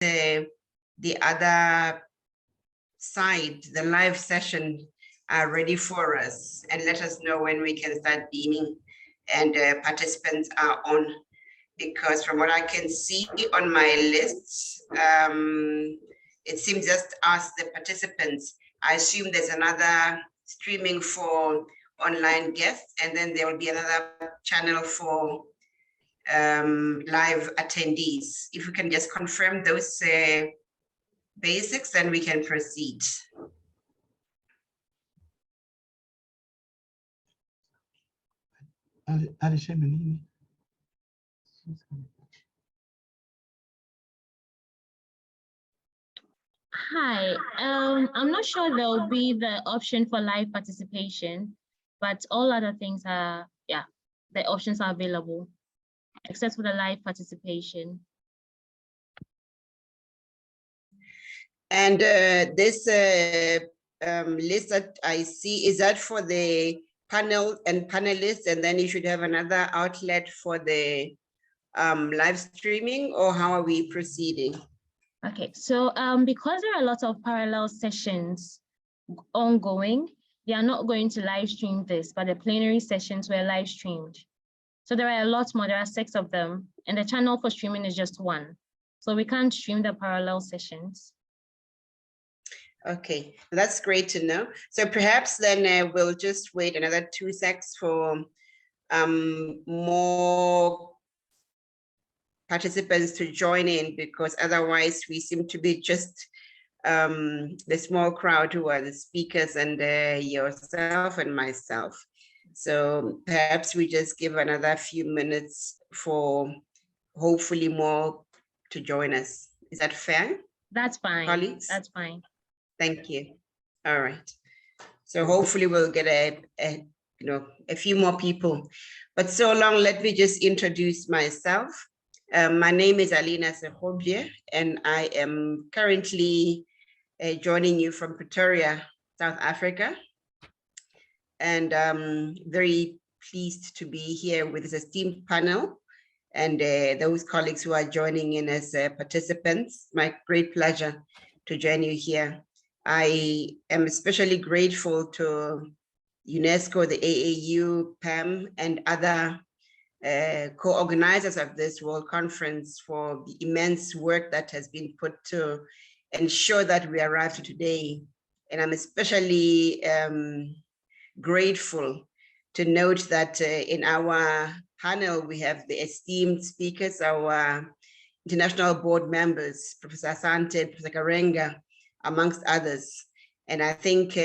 the other side, the live session, are ready for us, and let us know when we can start beaming and participants are on. Because from what I can see on my list, it seems just us, the participants. I assume there's another streaming for online guests, and then there will be another channel for live attendees. If we can just confirm those basics, then we can proceed. Hi, I'm not sure there'll be the option for live participation, but all other things are, yeah, the options are available, except for the live participation. And this list that I see, is that for the panel and panelists, and then you should have another outlet for the live streaming, or how are we proceeding? Okay, so because there are a lot of parallel sessions ongoing, they are not going to live stream this, but the plenary sessions were live streamed. So there are a lot more, there are 6 of them, and the channel for streaming is just 1. So we can't stream the parallel sessions. Okay, that's great to know. So perhaps then we'll just wait another 2 seconds for more participants to join in, because otherwise we seem to be just the small crowd who are the speakers, and yourself and myself. So perhaps we just give another few minutes for hopefully more to join us. Is that fair? That's fine. Colleagues? That's fine. Thank you. All right. So hopefully we'll get a few more people. But so long, let me just introduce myself. My name is Alina Sehobie, and I am currently joining you from Pretoria, South Africa. And I'm very pleased to be here with this esteemed panel and those colleagues who are joining in as participants. My great pleasure to join you here. I am especially grateful to UNESCO, the AAU, PAM, and other co-organizers of this World Conference for the immense work that has been put to ensure that we arrive to today. And I'm especially grateful to note that in our panel, we have the esteemed speakers, our international board members, Professor Asante, Professor Karenga, amongst others. And I think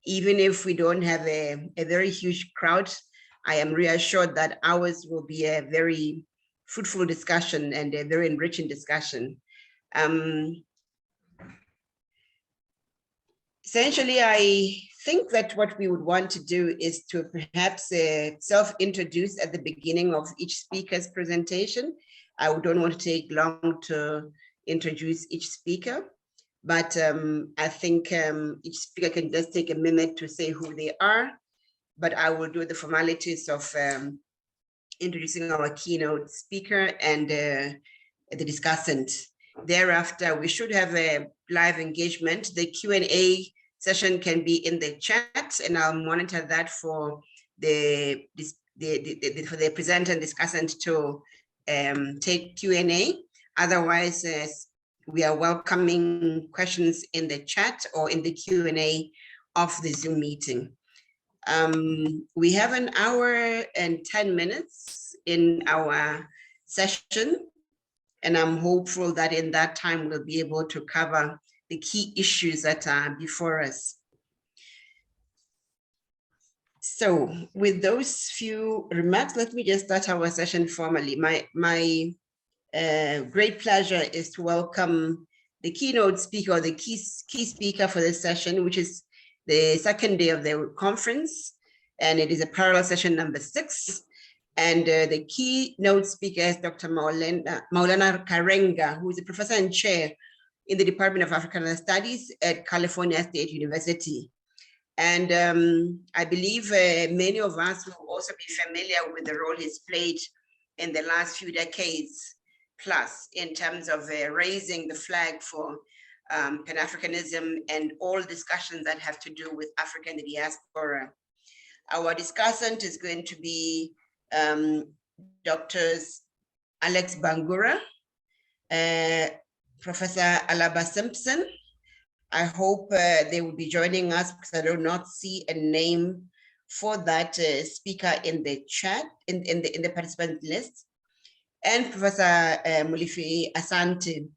even if we don't have a very huge crowd, I am reassured that ours will be a very fruitful discussion and a very enriching discussion. Essentially, I think that what we would want to do is to perhaps self-introduce at the beginning of each speaker's presentation. I don't want to take long to introduce each speaker, but I think each speaker can just take a minute to say who they are, but I will do the formalities of introducing our keynote speaker and the discussant. Thereafter, we should have a live engagement. The Q&A session can be in the chat, and I'll monitor that for the presenter and discussant to take Q&A. Otherwise, we are welcoming questions in the chat or in the Q&A of the Zoom meeting. We have 1 hour and 10 minutes in our session, and I'm hopeful that in that time we'll be able to cover the key issues that are before us. So with those few remarks, let me just start our session formally. My great pleasure is to welcome the keynote speaker, or the key speaker for this session, which is the second day of the conference, and it is a parallel session number 6. And the keynote speaker is Dr. Maulana Karenga, who is a professor and chair in the Department of African Studies at California State University. And I believe many of us will also be familiar with the role he's played in the last few decades, plus in terms of raising the flag for Pan-Africanism and all discussions that have to do with African diaspora. Our discussant is going to be Doctors Alex Bangura, Professor Alaba Simpson. I hope they will be joining us because I do not see a name for that speaker in the chat, in the participant list. And Professor Mulifi Asante,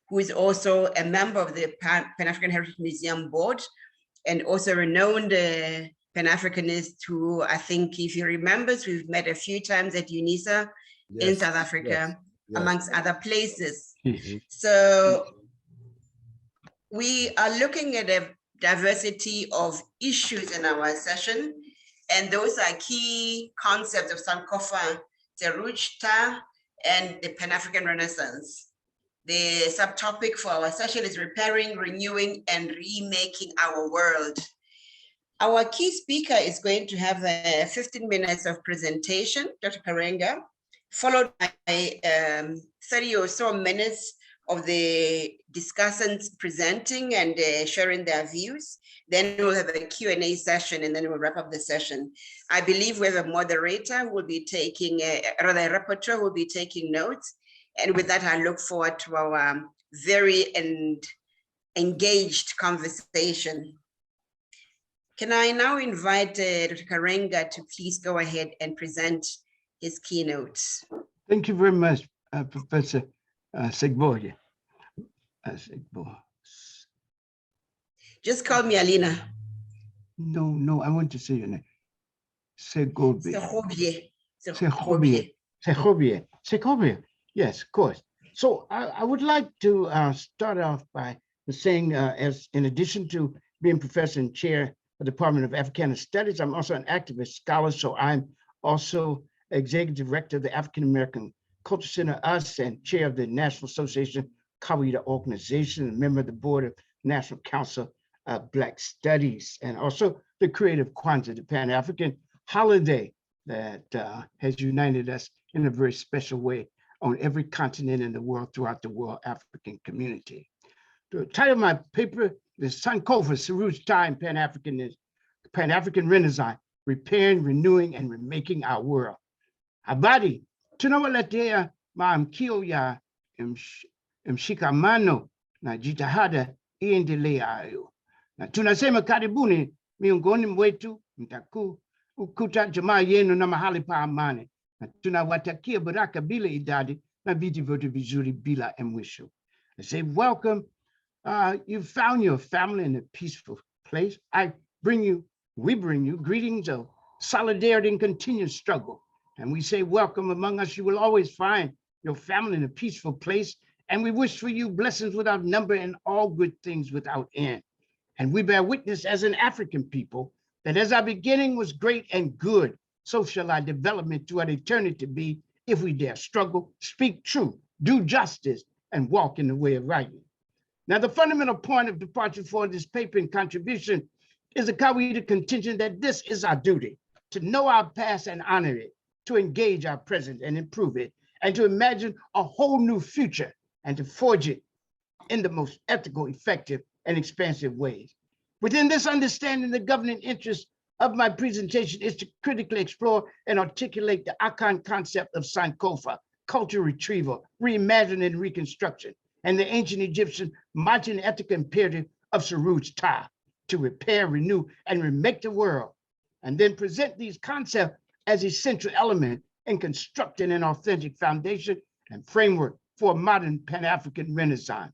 who is also a member of the Pan-African Heritage Museum Board and also renowned Pan-Africanist who I think, if you remember, we've met a few times at UNISA in South Africa, amongst other places. So we are looking at a diversity of issues in our session, and those are key concepts of Sankofa, Serouge Ta, and the Pan-African Renaissance. The subtopic for our session is repairing, renewing, and remaking our world. Our key speaker is going to have 15 minutes of presentation, Dr. Karenga, followed by 30 or so minutes of the discussants presenting and sharing their views. Then we'll have a Q&A session, and then we'll wrap up the session. I believe we have a moderator who will be taking, rather a rapporteur who will be taking notes. And with that, I look forward to our very engaged conversation. Can I now invite Dr. Karenga to please go ahead and present his keynote? Thank you very much, Professor Segboye. Just call me Alina. No, I want to say your name. Segboye. Segboye. Yes, of course. So I would like to start off by saying, as in addition to being professor and chair of the Department of Africana Studies, I'm also an activist scholar. So I'm also executive director of the African American Culture Center, US, and chair of the National Association Kawida Organization, and member of the board of National Council of Black Studies, and also the creator of Kwanzaa, the Pan-African holiday that has united us in a very special way on every continent in the world, throughout the world African community. The title of my paper is Sankofa, Serouge Ta, and Pan-African Renaissance, Repairing, Renewing, and Remaking Our World. Habari, tunawaletea maamkio ya mshikamano na jitihada iendeleayo. Na tunasema karibuni miongoni mwetu, mtakuu ukuta jamaa yenu na mahali pa amani. Na tunawatakia baraka bila idadi na vitu vyote vizuri bila mwisho. I say welcome. You found your family in a peaceful place. We bring you greetings of solidarity and continued struggle. And we say welcome among us. You will always find your family in a peaceful place. And we wish for you blessings without number and all good things without end. And we bear witness as an African people that as our beginning was great and good, so shall our development throughout eternity be, if we dare struggle, speak truth, do justice, and walk in the way of right. Now, the fundamental point of departure for this paper and contribution is the Kawida contention that this is our duty, to know our past and honor it, to engage our present and improve it, and to imagine a whole new future and to forge it in the most ethical, effective, and expansive ways. Within this understanding, the governing interest of my presentation is to critically explore and articulate the Akan concept of Sankofa, cultural retrieval, reimagining and reconstruction, and the ancient Egyptian Mayan ethic imperative of Serouge Ta, to repair, renew, and remake the world, and then present these concepts as essential element in constructing an authentic foundation and framework for a modern Pan-African Renaissance.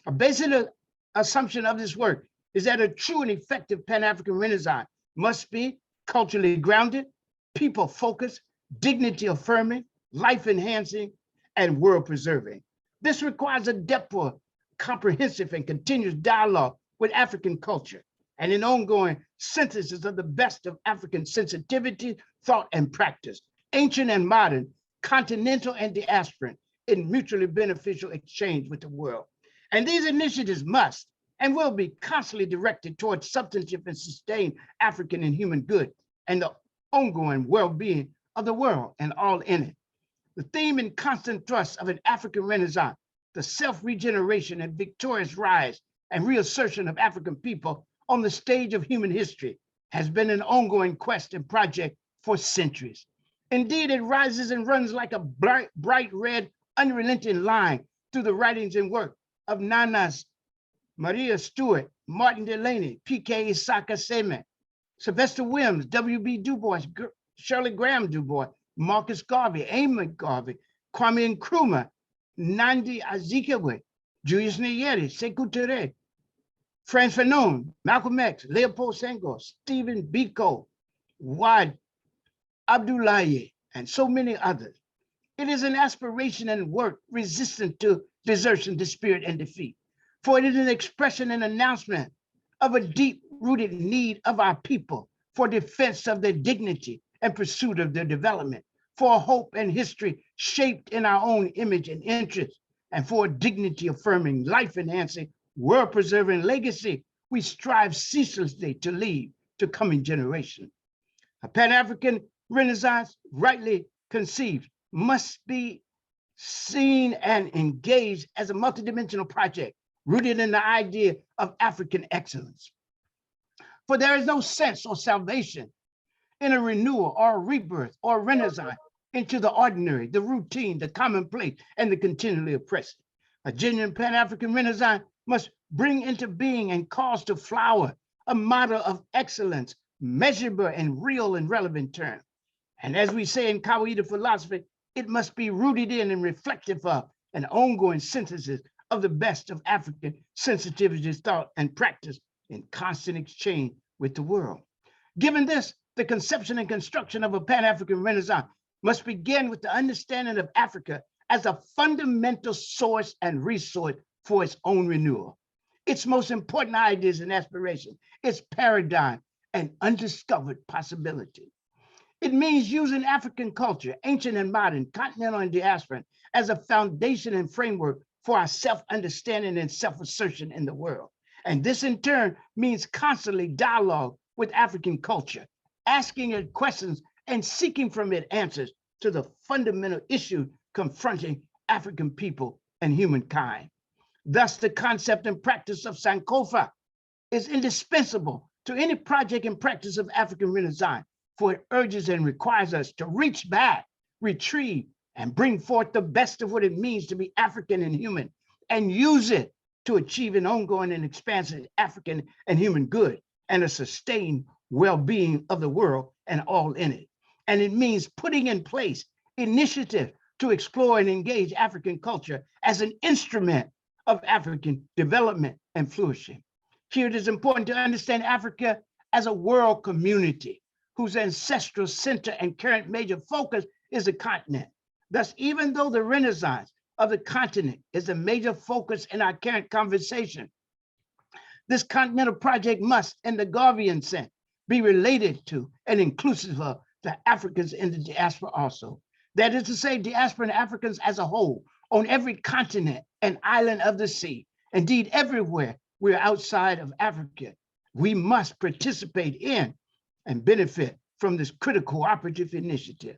A basic assumption of this work is that a true and effective Pan-African Renaissance must be culturally grounded, people-focused, dignity-affirming, life-enhancing, and world-preserving. This requires a depth of comprehensive and continuous dialogue with African culture and an ongoing synthesis of the best of African sensitivity, thought, and practice, ancient and modern, continental and diasporan, in mutually beneficial exchange with the world. And these initiatives must and will be constantly directed towards substantive and sustained African and human good and the ongoing well-being of the world and all in it. The theme and constant thrust of an African Renaissance, the self-regeneration and victorious rise and reassertion of African people on the stage of human history, has been an ongoing quest and project for centuries. Indeed, it rises and runs like a bright red, unrelenting line through the writings and work of Nanas, Maria Stewart, Martin Delany, P.K. Isaka Seme, Sylvester Williams, W.B. Du Bois, Shirley Graham Du Bois, Marcus Garvey, Amy Garvey, Kwame Nkrumah, Nnamdi Azikiwe, Julius Nyerere, Sekou Touré, Frantz Fanon, Malcolm X, Leopold Senghor, Stephen Biko, Wad Abdullahi, and so many others. It is an aspiration and work resistant to desertion, despair, and defeat. For it is an expression and announcement of a deep-rooted need of our people for defense of their dignity and pursuit of their development, for a hope and history shaped in our own image and interest, and for a dignity-affirming, life-enhancing, world-preserving legacy we strive ceaselessly to leave to coming generations. A Pan-African Renaissance, rightly conceived, must be seen and engaged as a multidimensional project rooted in the idea of African excellence. For there is no sense or salvation in a renewal or a rebirth or a renaissance into the ordinary, the routine, the commonplace, and the continually oppressive. A genuine Pan-African Renaissance must bring into being and cause to flower a model of excellence, measurable and real and relevant terms. And as we say in Kawaida philosophy, it must be rooted in and reflective of an ongoing synthesis of the best of African sensitivities, thought, and practice in constant exchange with the world. Given this, the conception and construction of a Pan-African Renaissance must begin with the understanding of Africa as a fundamental source and resource for its own renewal. Its most important ideas and aspirations, its paradigm and undiscovered possibility. It means using African culture, ancient and modern, continental and diasporan, as a foundation and framework for our self-understanding and self-assertion in the world. And this in turn means constantly dialogue with African culture, asking it questions and seeking from it answers to the fundamental issues confronting African people and humankind. Thus, the concept and practice of Sankofa is indispensable to any project and practice of African Renaissance, for it urges and requires us to reach back, retrieve, and bring forth the best of what it means to be African and human, and use it to achieve an ongoing and expansive African and human good and a sustained well-being of the world and all in it. And it means putting in place initiatives to explore and engage African culture as an instrument of African development and flourishing. Here it is important to understand Africa as a world community whose ancestral center and current major focus is the continent. Thus, even though the Renaissance of the continent is a major focus in our current conversation, this continental project must, in the Garveyan sense, be related to and inclusive of the Africans in the diaspora also. That is to say, diasporan Africans as a whole, on every continent and island of the sea, indeed everywhere we're outside of Africa, we must participate in and benefit from this critical cooperative initiative.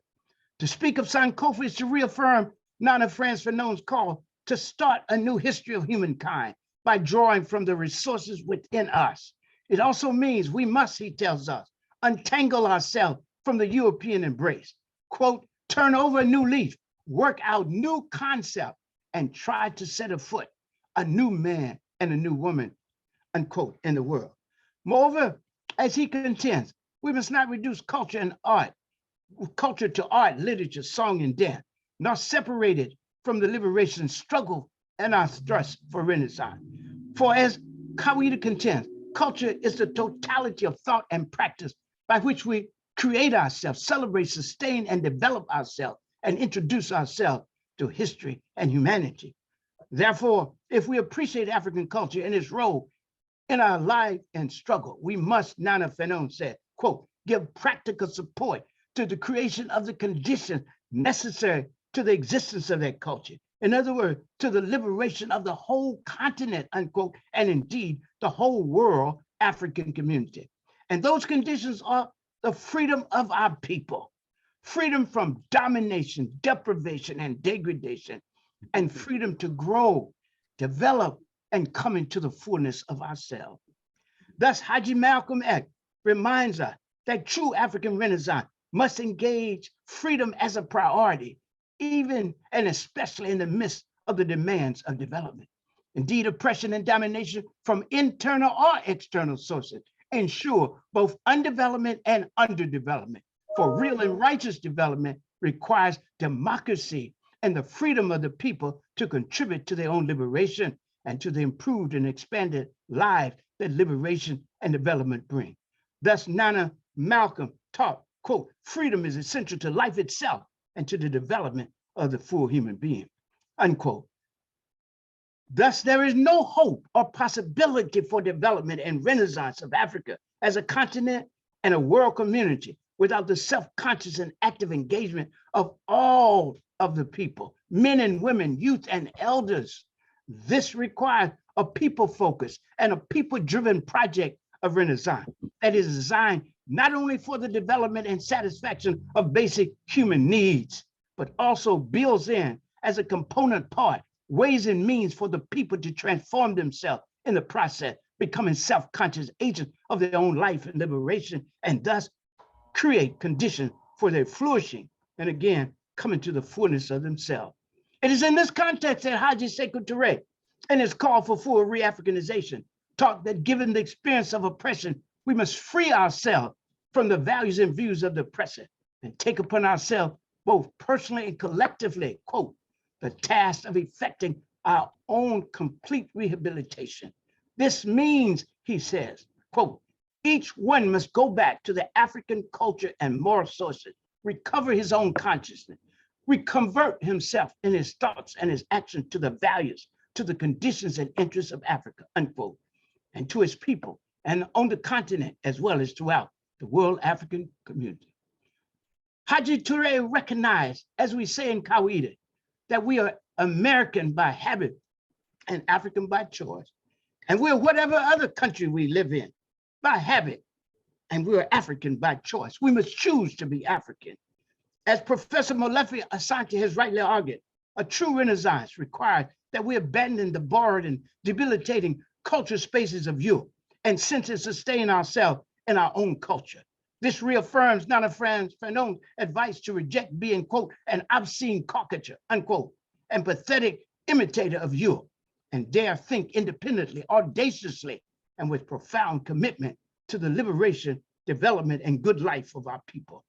To speak of Sankofa is to reaffirm Nana Frantz Fanon's call to start a new history of humankind by drawing from the resources within us. It also means we must, he tells us, untangle ourselves from the European embrace, quote, turn over a new leaf, work out new concept, and try to set afoot a new man and a new woman, unquote, in the world. Moreover, as he contends, we must not reduce culture and art, culture to art, literature, song, and dance, nor separate it from the liberation struggle and our thrust for Renaissance. For as Kawaida contends, culture is the totality of thought and practice by which we create ourselves, celebrate, sustain, and develop ourselves, and introduce ourselves to history and humanity. Therefore, if we appreciate African culture and its role in our life and struggle, we must, Nana Fanon said, quote, give practical support to the creation of the conditions necessary to the existence of that culture. In other words, to the liberation of the whole continent, unquote, and indeed the whole world African community. And those conditions are the freedom of our people freedom from domination, deprivation, and degradation, and freedom to grow, develop, and come into the fullness of ourselves. Thus, Haji Malcolm X reminds us that true African Renaissance must engage freedom as a priority, even and especially in the midst of the demands of development. Indeed, oppression and domination from internal or external sources ensure both undevelopment and underdevelopment. For real and righteous development requires democracy and the freedom of the people to contribute to their own liberation and to the improved and expanded lives that liberation and development bring. Thus, Nana Malcolm taught, quote, freedom is essential to life itself and to the development of the full human being, unquote. Thus, there is no hope or possibility for development and renaissance of Africa as a continent and a world community without the self-conscious and active engagement of all of the people, men and women, youth and elders. This requires a people-focused and a people-driven project of Renaissance that is designed not only for the development and satisfaction of basic human needs, but also builds in as a component part ways and means for the people to transform themselves in the process, becoming self-conscious agents of their own life and liberation, and thus create conditions for their flourishing, and again, coming to the fullness of themselves. It is in this context that Haji Sekou Touré, in his call for full re-Africanization, taught that given the experience of oppression, we must free ourselves from the values and views of the oppressor and take upon ourselves, both personally and collectively, quote, the task of effecting our own complete rehabilitation. This means, he says, quote, each one must go back to the African culture and moral sources, recover his own consciousness, reconvert himself in his thoughts and his actions to the values, to the conditions and interests of Africa, unquote, and to his people, and on the continent, as well as throughout the world African community. Haji Touré recognized, as we say in Kawaida, that we are American by habit and African by choice, and we're whatever other country we live in by habit, and we're African by choice. We must choose to be African. As Professor Molefi Asante has rightly argued, a true Renaissance requires that we abandon the borrowed and debilitating culture spaces of Europe and since and sustain ourselves in our own culture. This reaffirms Nana Fanon's advice to reject being, quote, an obscene caricature, unquote, and pathetic imitator of Europe, and dare think independently, audaciously, and with profound commitment to the liberation, development, and good life of our people.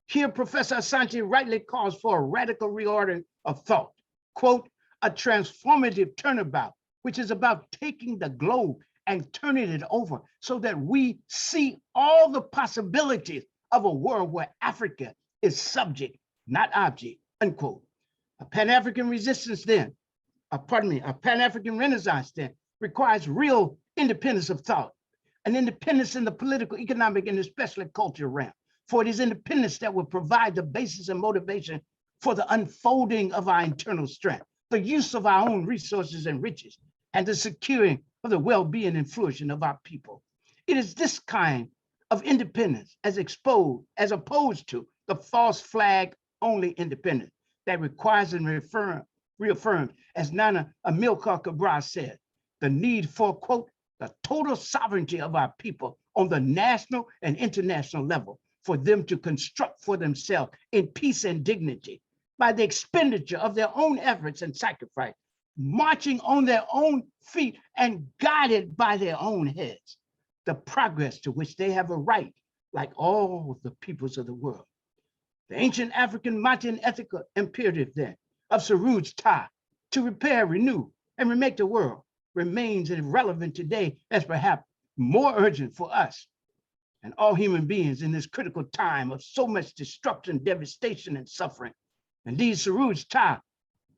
Here, Professor Asante rightly calls for a radical reordering of thought, quote, a transformative turnabout, which is about taking the globe and turning it over so that we see all the possibilities of a world where Africa is subject, not object, unquote. A Pan-African resistance then, a Pan-African Renaissance then requires real independence of thought, an independence in the political, economic, and especially cultural realm. For it is independence that will provide the basis and motivation for the unfolding of our internal strength, the use of our own resources and riches, and the securing of the well-being and flourishing of our people. It is this kind of independence as opposed to the false flag only independence that requires and reaffirmed, as Nana Amilcar Cabral said, the need for, quote, the total sovereignty of our people on the national and international level for them to construct for themselves in peace and dignity by the expenditure of their own efforts and sacrifice, marching on their own feet and guided by their own heads, the progress to which they have a right, like all the peoples of the world. The ancient African Matin ethical imperative then of Suruj Ta to repair, renew, and remake the world remains relevant today as perhaps more urgent for us and all human beings in this critical time of so much destruction, devastation, and suffering. Indeed, Suruj Ta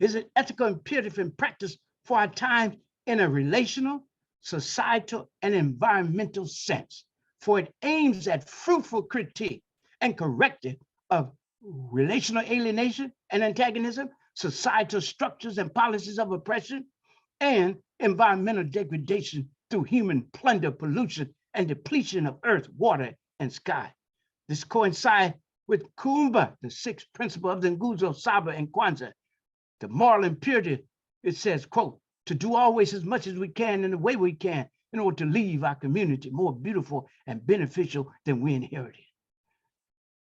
is an ethical imperative in practice for our time in a relational, societal, and environmental sense, for it aims at fruitful critique and corrective of relational alienation and antagonism, societal structures and policies of oppression, and environmental degradation through human plunder, pollution, and depletion of earth, water, and sky. This coincides with Kumba, the sixth principle of the Nguzo, Saba, and Kwanzaa, the moral imperative, it says, quote, to do always as much as we can in the way we can in order to leave our community more beautiful and beneficial than we inherited.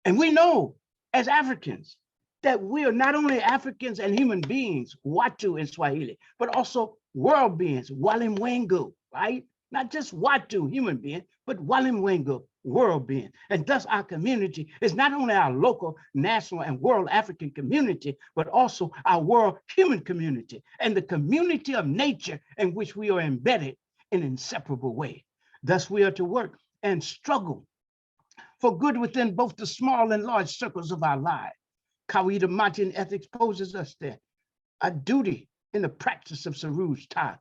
And we know as Africans that we are not only Africans and human beings, Watu in Swahili, but also world beings, Walimwengu, right? Not just Watu, human being, but Walimwengu, world being. And thus our community is not only our local, national, and world African community, but also our world human community and the community of nature in which we are embedded in an inseparable way. Thus we are to work and struggle for good within both the small and large circles of our lives. Kawida Martin ethics poses us that a duty in the practice of Saruj Ta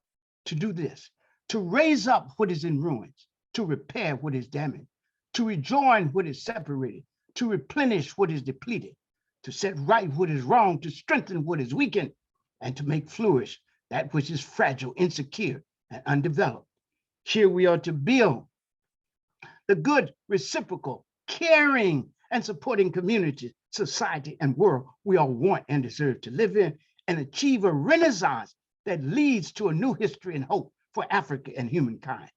to do this, to raise up what is in ruins, to repair what is damaged, to rejoin what is separated, to replenish what is depleted, to set right what is wrong, to strengthen what is weakened, and to make flourish that which is fragile, insecure, and undeveloped. Here we are to build the good, reciprocal, caring, and supporting communities, society, and world we all want and deserve to live in, and achieve a renaissance that leads to a new history and hope for Africa and humankind.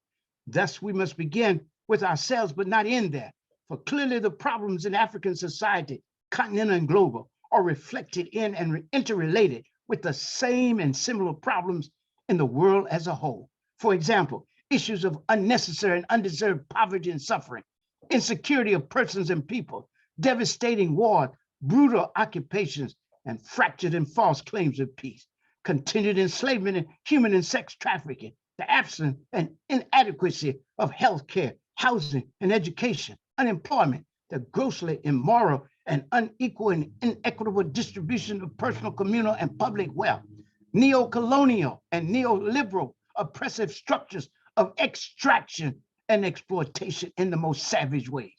Thus, we must begin with ourselves, but not end there, for clearly the problems in African society, continental and global, are reflected in and interrelated with the same and similar problems in the world as a whole. For example, issues of unnecessary and undeserved poverty and suffering, insecurity of persons and people, devastating war, brutal occupations, and fractured and false claims of peace, continued enslavement and human and sex trafficking, the absence and inadequacy of healthcare, housing, and education, unemployment, the grossly immoral and unequal and inequitable distribution of personal, communal, and public wealth, neo-colonial and neoliberal oppressive structures of extraction and exploitation in the most savage ways,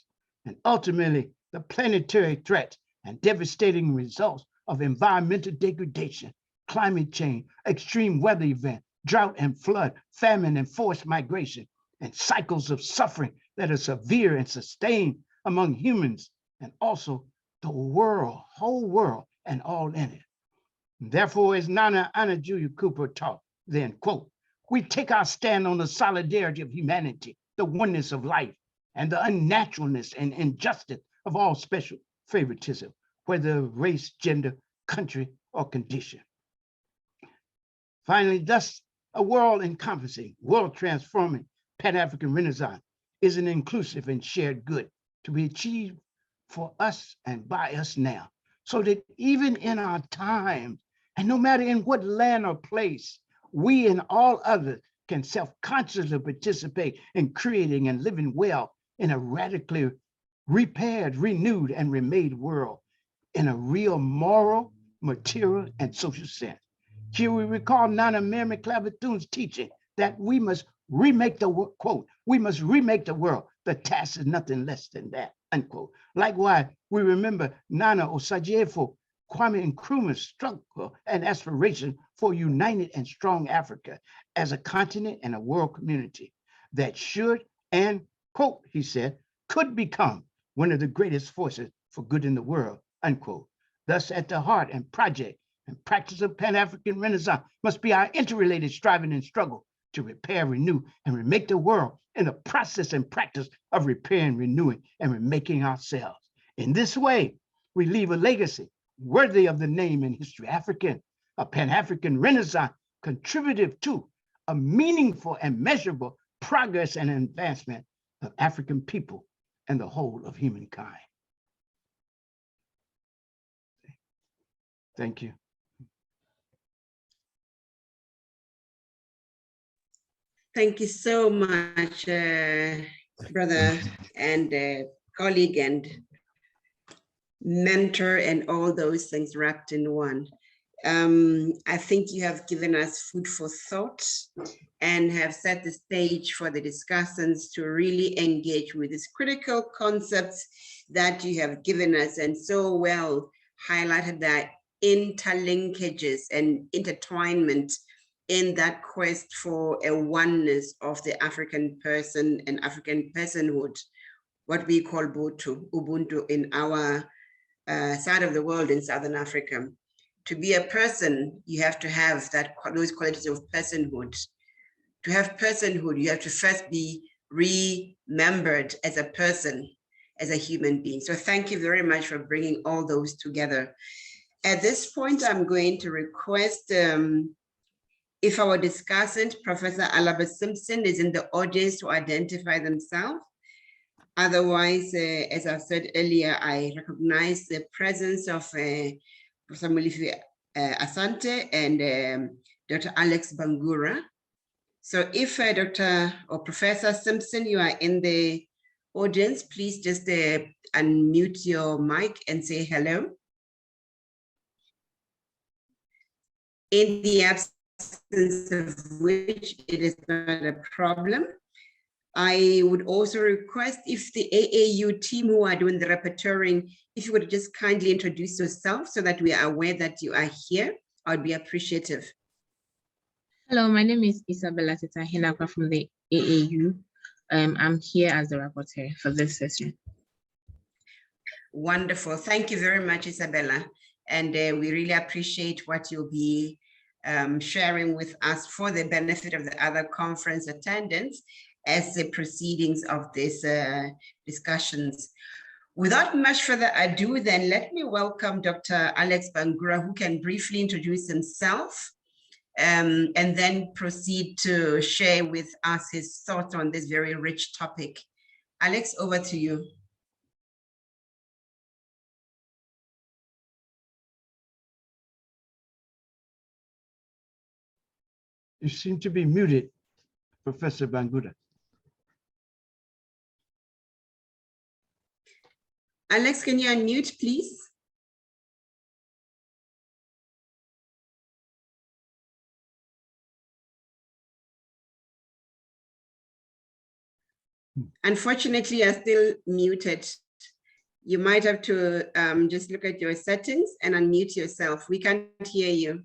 and ultimately the planetary threats and devastating results of environmental degradation, climate change, extreme weather events, drought and flood, famine and forced migration, and cycles of suffering that are severe and sustained among humans and also the world, whole world, and all in it. Therefore, as Nana Anajuya Cooper taught, then, quote, we take our stand on the solidarity of humanity, the oneness of life, and the unnaturalness and injustice of all special favoritism, whether race, gender, country, or condition. Finally, thus, a world encompassing, world transforming Pan-African Renaissance is an inclusive and shared good to be achieved for us and by us now, so that even in our time, and no matter in what land or place, we and all others can self-consciously participate in creating and living well in a radically repaired, renewed, and remade world in a real moral, material, and social sense. Here we recall Nana Mary McLeod-Bethune's teaching that we must remake the world, quote, we must remake the world. The task is nothing less than that, unquote. Likewise, we remember Nana Osagyefo Kwame Nkrumah's struggle and aspiration for a united and strong Africa as a continent and a world community that should and, quote, he said, could become one of the greatest forces for good in the world, unquote. Thus, at the heart and project and practice of Pan-African Renaissance must be our interrelated striving and struggle to repair, renew, and remake the world in the process and practice of repairing, renewing, and remaking ourselves. In this way, we leave a legacy worthy of the name in history African, a Pan-African Renaissance contributive to a meaningful and measurable progress and advancement of African people and the whole of humankind. Thank you. Thank you so much, brother and colleague and mentor and all those things wrapped in one. I think you have given us food for thought and have set the stage for the discussants to really engage with these critical concepts that you have given us and so well highlighted that interlinkages and intertwinement in that quest for a oneness of the African person and African personhood, what we call Ubuntu in our side of the world in Southern Africa. To be a person, you have to have those qualities of personhood. To have personhood, you have to first be remembered as a person, as a human being. So thank you very much for bringing all those together. At this point, I'm going to request if our discussant, Professor Alaba Simpson, is in the audience to identify themselves. Otherwise, as I said earlier, I recognize the presence of Professor Mulifi Asante and Dr. Alex Bangura. So if Dr. or Professor Simpson, you are in the audience, please just unmute your mic and say hello. In the absence of which it is not a problem. I would also request if the AAU team who are doing the repertorying, if you would just kindly introduce yourself so that we are aware that you are here, I'd be appreciative. Hello, my name is Isabella Tetahinakwa from the AAU. I'm here as the rapporteur for this session. Wonderful. Thank you very much, Isabella. And we really appreciate what you'll be sharing with us for the benefit of the other conference attendants as the proceedings of these discussions. Without much further ado, then let me welcome Dr. Alex Bangura, who can briefly introduce himself and then proceed to share with us his thoughts on this very rich topic. Alex, over to you. You seem to be muted, Professor Bangura. Alex, can you unmute, please? Unfortunately, you're still muted. You might have to just look at your settings and unmute yourself. We can't hear you.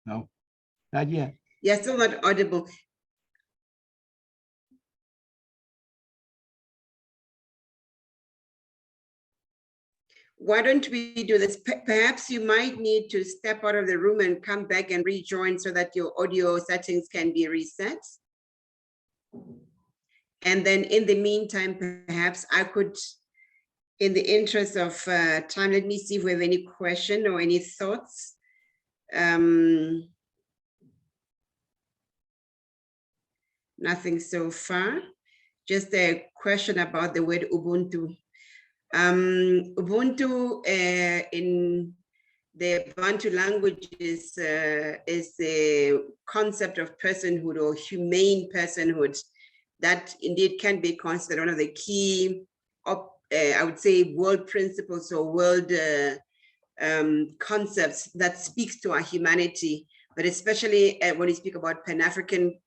No, not yet. You're still not audible. Why don't we do this? Perhaps you might need to step out of the room and come back and rejoin so that your audio settings can be reset. And then in the meantime, perhaps I could, in the interest of time, let me see if we have any question or any thoughts. Nothing so far. Just a question about the word Ubuntu. Ubuntu in the Bantu languages is the concept of personhood or humane personhood that indeed can be considered one of the key, I would say, world principles or world concepts that speaks to our humanity, but especially when you speak about Pan-African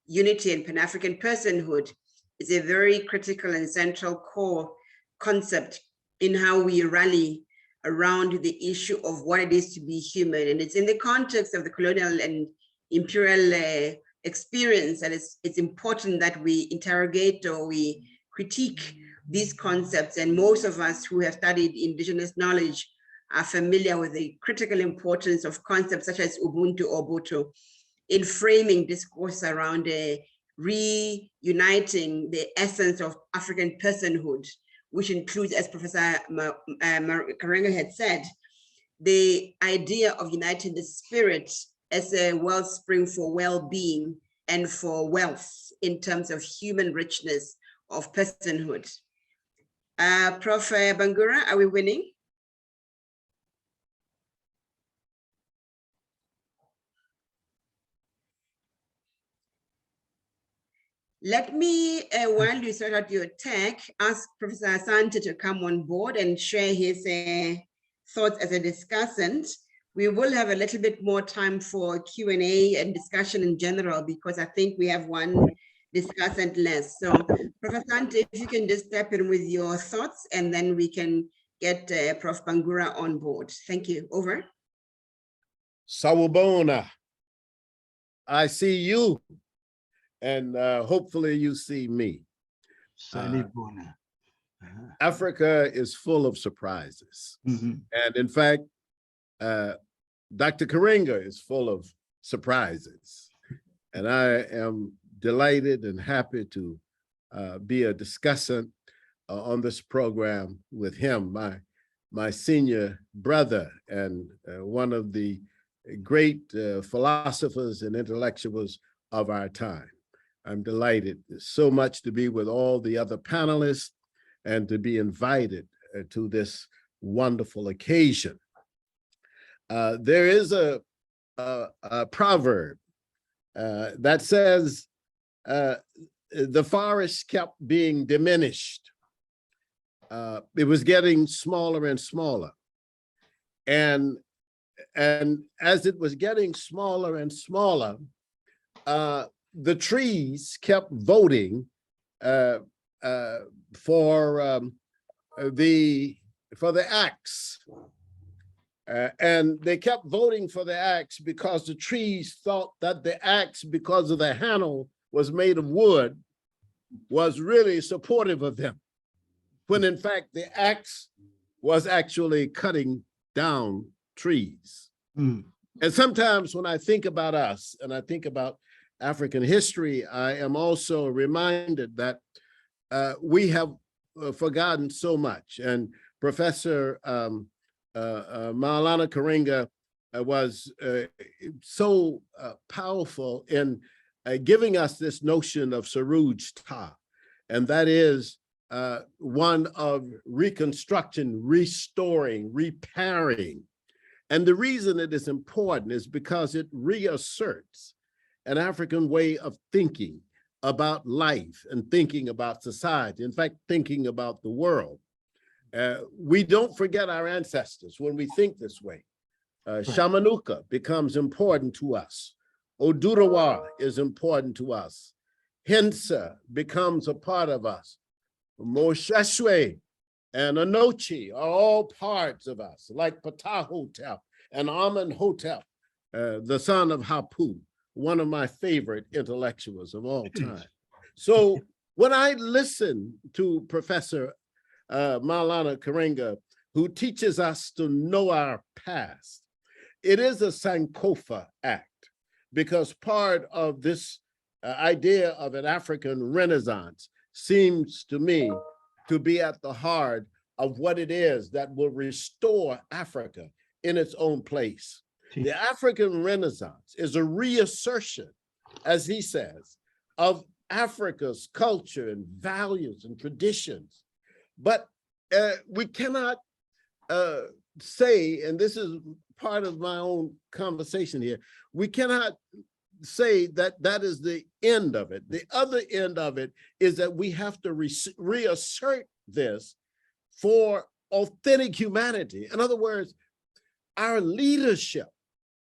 unity and Pan-African personhood, is a very critical and central core concept in how we rally around the issue of what it is to be human. And it's in the context of the colonial and imperial experience that it's important that we interrogate or we critique these concepts. And most of us who have studied indigenous knowledge are familiar with the critical importance of concepts such as Ubuntu or Boto in framing discourse around reuniting the essence of African personhood, which includes, as Professor Karenga had said, the idea of uniting the spirit as a wellspring for well-being and for wealth in terms of human richness of personhood. Prof. Bangura, are we winning? Let me, while you sort out your tech, ask Professor Asante to come on board and share his thoughts as a discussant. We will have a little bit more time for Q&A and discussion in general, because I think we have one discussant less. So Professor Asante, if you can just step in with your thoughts, and then we can get Prof. Bangura on board. Thank you. Over. Sawubona. I see you, and hopefully you see me. Salibona. Africa is full of surprises. And in fact, Dr. Karenga is full of surprises. And I am delighted and happy to be a discussant on this program with him, my senior brother and one of the great philosophers and intellectuals of our time. I'm delighted so much to be with all the other panelists and to be invited to this wonderful occasion. There is a proverb that says, the forest kept being diminished. It was getting smaller and smaller. And as it was getting smaller and smaller, the trees kept voting for the axe. And they kept voting for the axe because the trees thought that the axe, because of the handle was made of wood, was really supportive of them, when in fact the axe was actually cutting down trees. And sometimes when I think about us and I think about African history, I am also reminded that we have forgotten so much. And Professor Maulana Karenga was so powerful in giving us this notion of Suruj Ta, and that is one of reconstruction, restoring, repairing. And the reason it is important is because it reasserts an African way of thinking about life and thinking about society, in fact, thinking about the world. We don't forget our ancestors when we think this way. Shamanuka becomes important to us. Odurawa is important to us. Hinsa becomes a part of us. Mosheshwe and Anochi are all parts of us, like Ptahhotep and Amenhotep, the son of Hapu, one of my favorite intellectuals of all time. So when I listen to Professor Maulana Karenga, who teaches us to know our past, it is a Sankofa act, because part of this idea of an African Renaissance seems to me to be at the heart of what it is that will restore Africa in its own place. The African Renaissance is a reassertion, as he says, of Africa's culture and values and traditions. But we cannot say, and this is part of my own conversation here, we cannot say that that is the end of it. The other end of it is that we have to reassert this for authentic humanity. In other words, our leadership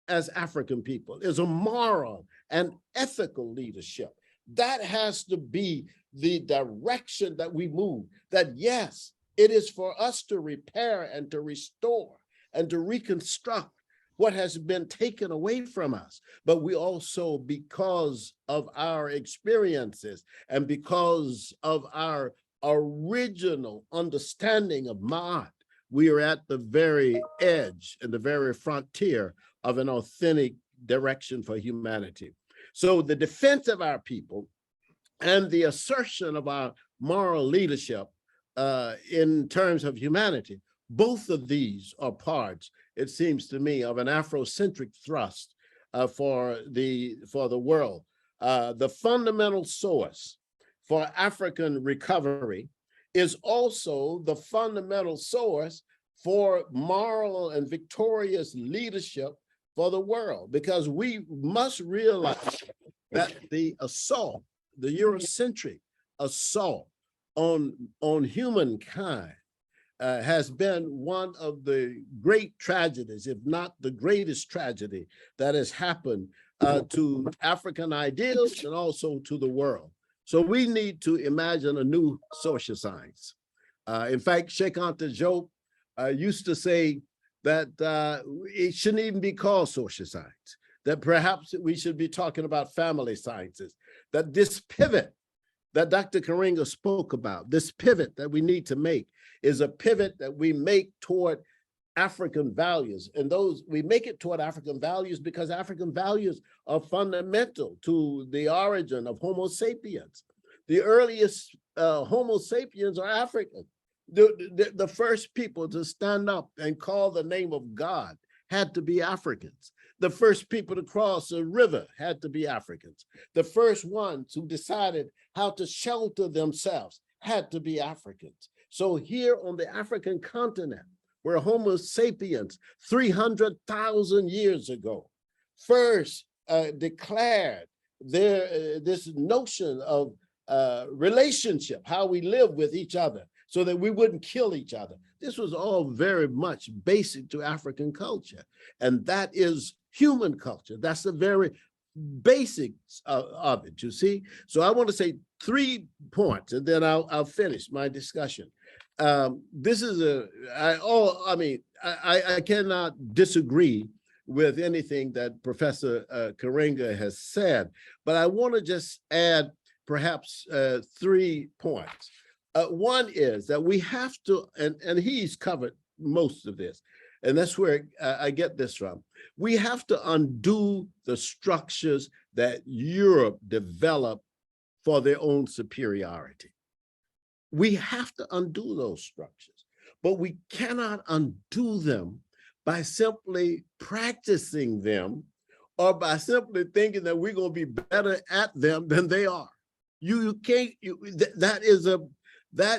as African people is a moral and ethical leadership. That has to be the direction that we move, that yes, it is for us to repair and to restore and to reconstruct what has been taken away from us. But we also, because of our experiences and because of our original understanding of Ma'at, we are at the very edge and the very frontier of an authentic direction for humanity. So the defense of our people and the assertion of our moral leadership in terms of humanity, both of these are parts, it seems to me, of an Afrocentric thrust for the world. The fundamental source for African recovery is also the fundamental source for moral and victorious leadership for the world, because we must realize that the assault, the Eurocentric assault on humankind has been one of the great tragedies, if not the greatest tragedy that has happened to African ideals and also to the world. So we need to imagine a new social science. In fact, Sheikh Anta Diop used to say that it shouldn't even be called social science, that perhaps we should be talking about family sciences, that this pivot that Dr. Karenga spoke about, this pivot that we need to make is a pivot that we make toward African values. And those, we make it toward African values because African values are fundamental to the origin of Homo sapiens. The earliest Homo sapiens are African. The first people to stand up and call the name of God had to be Africans. The first people to cross a river had to be Africans. The first ones who decided how to shelter themselves had to be Africans. So here on the African continent, where Homo sapiens 300,000 years ago first declared this notion of relationship, how we live with each other so that we wouldn't kill each other. This was all very much basic to African culture. And that is human culture. That's the very basics of it, you see? So I want to say 3 points and then I'll finish my discussion. This is I cannot disagree with anything that Professor Karenga has said, but I want to just add perhaps 3 points. One is that we have to, and he's covered most of this, and that's where I get this from. We have to undo the structures that Europe developed for their own superiority. We have to undo those structures, but we cannot undo them by simply practicing them or by simply thinking that we're going to be better at them than they are. You can't, that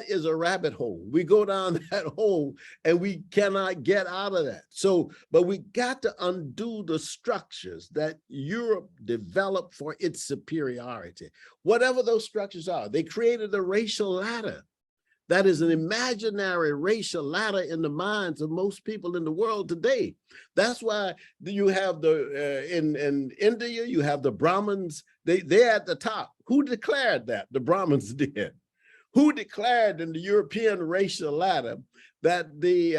is a rabbit hole. We go down that hole and we cannot get out of that. So, but we got to undo the structures that Europe developed for its superiority. Whatever those structures are, they created a racial ladder. That is an imaginary racial ladder in the minds of most people in the world today. That's why you have in India, you have the Brahmins, they're at the top. Who declared that? The Brahmins did. Who declared in the European racial ladder that the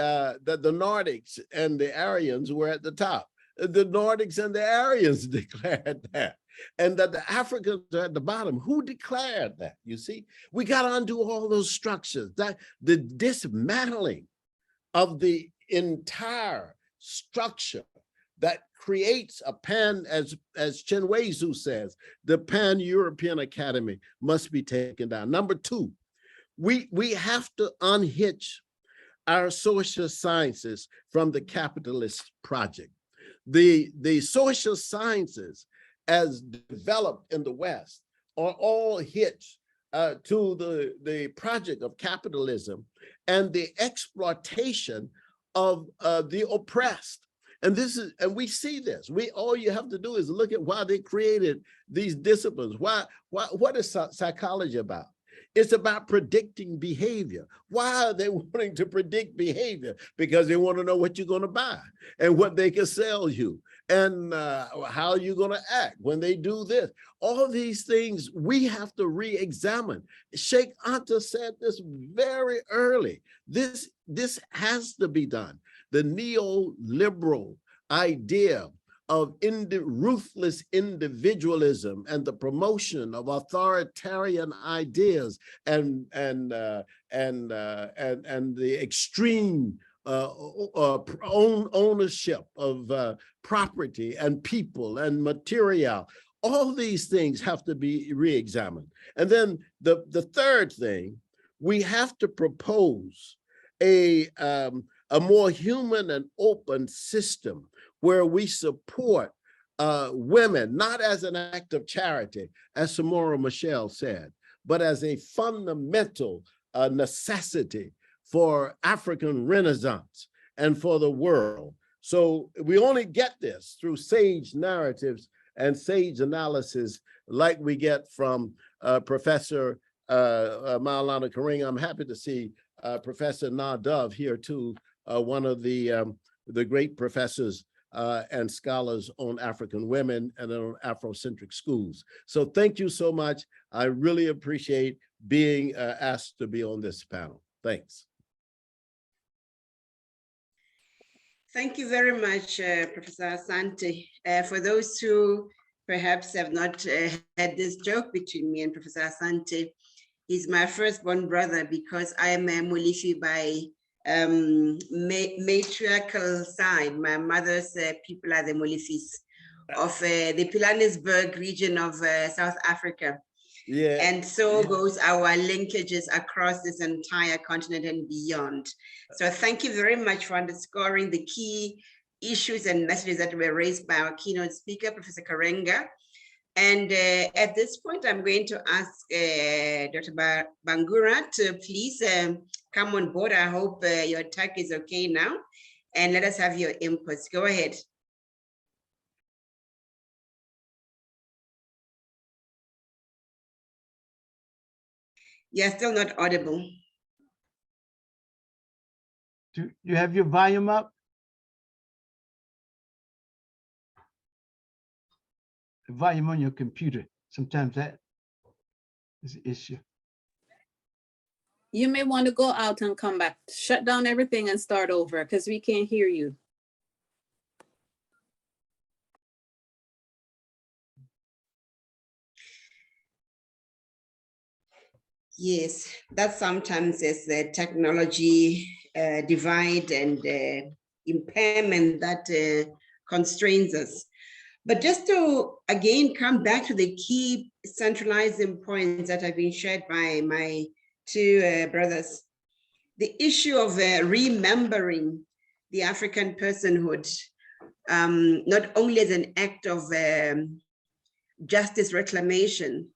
Nordics and the Aryans were at the top? The Nordics and the Aryans declared that. And that the Africans are at the bottom. Who declared that? You see, we got to undo all those structures. That the dismantling of the entire structure that creates a as Chinwezu says, the Pan-European Academy must be taken down. Number 2, we have to unhitch our social sciences from the capitalist project. The social sciences as developed in the West are all hitched to the project of capitalism and the exploitation of the oppressed. And we see this. All you have to do is look at why they created these disciplines. What is psychology about? It's about predicting behavior. Why are they wanting to predict behavior? Because they want to know what you're going to buy and what they can sell you and how you're going to act when they do this. All these things we have to re-examine. Sheikh Anta said this very early. This has to be done. The neoliberal idea of ruthless individualism and the promotion of authoritarian ideas and the extreme ownership of property and people and material. All these things have to be re-examined. And then the third thing, we have to propose a more human and open system where we support women, not as an act of charity, as Samora Machel said, but as a fundamental necessity for African Renaissance and for the world. So we only get this through sage narratives and sage analysis like we get from Professor Maulana Karenga. I'm happy to see Professor Nadav here too, one of the great professors and scholars on African women and on Afrocentric schools. So thank you so much. I really appreciate being asked to be on this panel. Thanks. Thank you very much, Professor Asante. For those who perhaps have not had this joke between me and Professor Asante, he's my firstborn brother because I am a Mulifi by matriarchal side. My mother's people are the Mulifis of the Pilanesberg region of South Africa. Yeah. And so goes our linkages across this entire continent and beyond. So thank you very much for underscoring the key issues and messages that were raised by our keynote speaker, Professor Karenga. And at this point, I'm going to ask Dr. Bangura to please come on board. I hope your tech is okay now. And let us have your inputs. Go ahead. You're still not audible. Do you have your volume up? The volume on your computer. Sometimes that is an issue. You may want to go out and come back. Shut down everything and start over because we can't hear you. Yes, that sometimes is the technology divide and impairment that constrains us. But just to, again, come back to the key centralizing points that have been shared by my two brothers, the issue of remembering the African personhood, not only as an act of justice reclamation,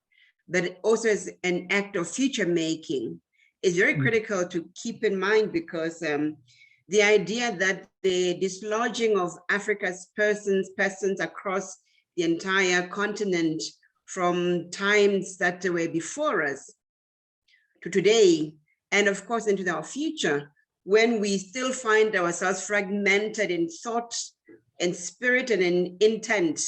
but also as an act of future making is very critical to keep in mind, because the idea that the dislodging of Africa's persons across the entire continent from times that were before us to today, and of course into our future, when we still find ourselves fragmented in thought and spirit and in intent,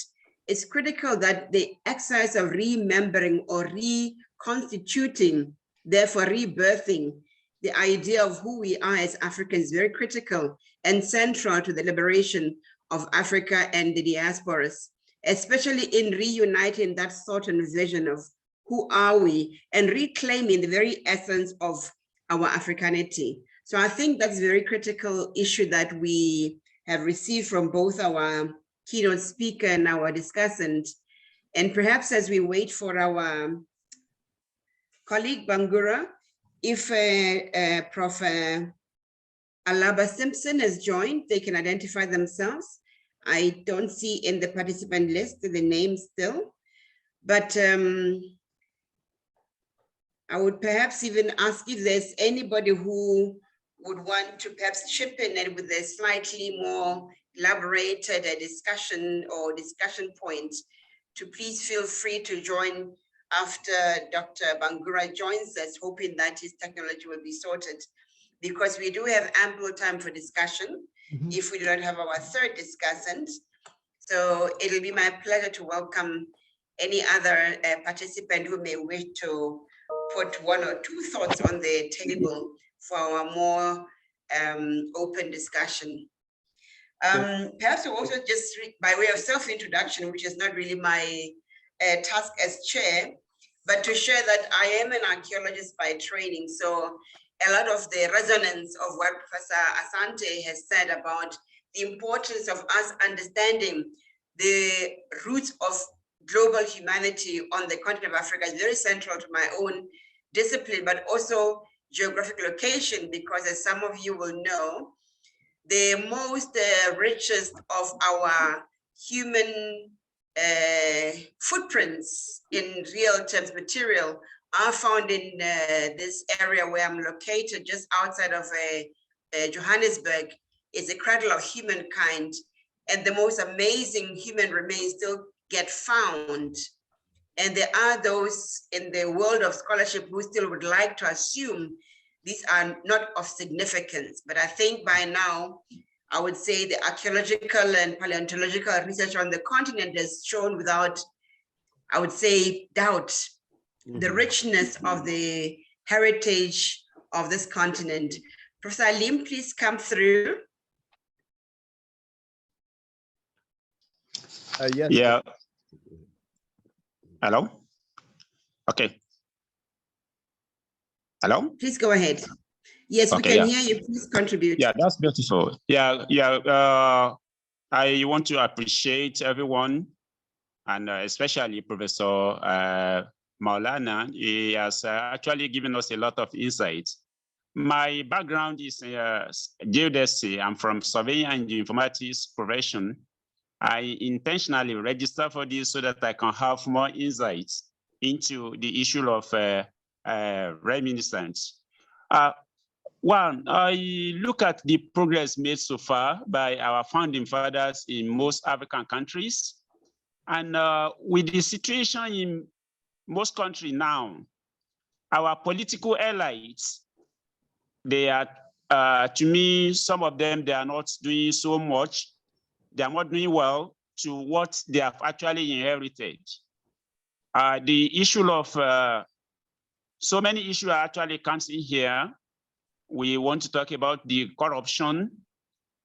it's critical that the exercise of remembering or reconstituting, therefore rebirthing, the idea of who we are as Africans is very critical and central to the liberation of Africa and the diasporas, especially in reuniting that thought and vision of who are we and reclaiming the very essence of our Africanity. So I think that's a very critical issue that we have received from both our keynote speaker and our discussant. And perhaps as we wait for our colleague Bangura, if Prof. Alaba Simpson has joined, they can identify themselves. I don't see in the participant list the name still, but I would perhaps even ask if there's anybody who would want to perhaps chip in and with a slightly more elaborated discussion or discussion point, to please feel free to join after Dr. Bangura joins us, hoping that his technology will be sorted, because we do have ample time for discussion if we do not have our third discussant. So it'll be my pleasure to welcome any other participant who may wish to put one or two thoughts on the table for our more open discussion. Perhaps we'll also just, by way of self-introduction, which is not really my task as chair, but to share that I am an archaeologist by training. So a lot of the resonance of what Professor Asante has said about the importance of us understanding the roots of global humanity on the continent of Africa is very central to my own discipline, but also geographic location, because as some of you will know, the most richest of our human footprints in real terms, material, are found in this area where I'm located, just outside of Johannesburg. It's a cradle of humankind, and the most amazing human remains still get found. And there are those in the world of scholarship who still would like to assume these are not of significance. But I think by now, I would say the archaeological and paleontological research on the continent has shown without, I would say, doubt, the richness of the heritage of this continent. Professor Lim, please come through. Yes. Yeah. Hello? Okay. Hello? Please go ahead. Yes, we Okay, can yeah. hear you. Please contribute. Yeah, that's beautiful. Yeah. I want to appreciate everyone, and especially Professor Maulana. He has actually given us a lot of insights. My background is geodesy. I'm from surveying and informatics profession. I intentionally registered for this so that I can have more insights into the issue of reminiscence. One, I look at the progress made so far by our founding fathers in most African countries. And with the situation in most countries now, our political elites, they are, to me, some of them, they are not doing so much. They are not doing well to what they have actually inherited. The issue of, so many issues actually comes in here. We want to talk about the corruption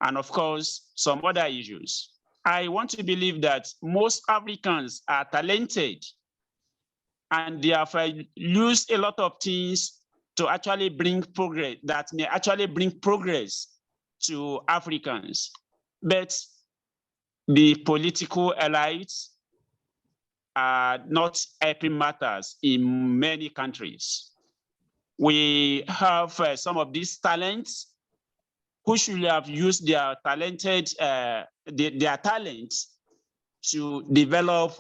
and of course, some other issues. I want to believe that most Africans are talented and they have used a lot of things to actually bring progress, that may actually bring progress to Africans. But the political elites are not helping matters in many countries. We have some of these talents who should have used their their talents to develop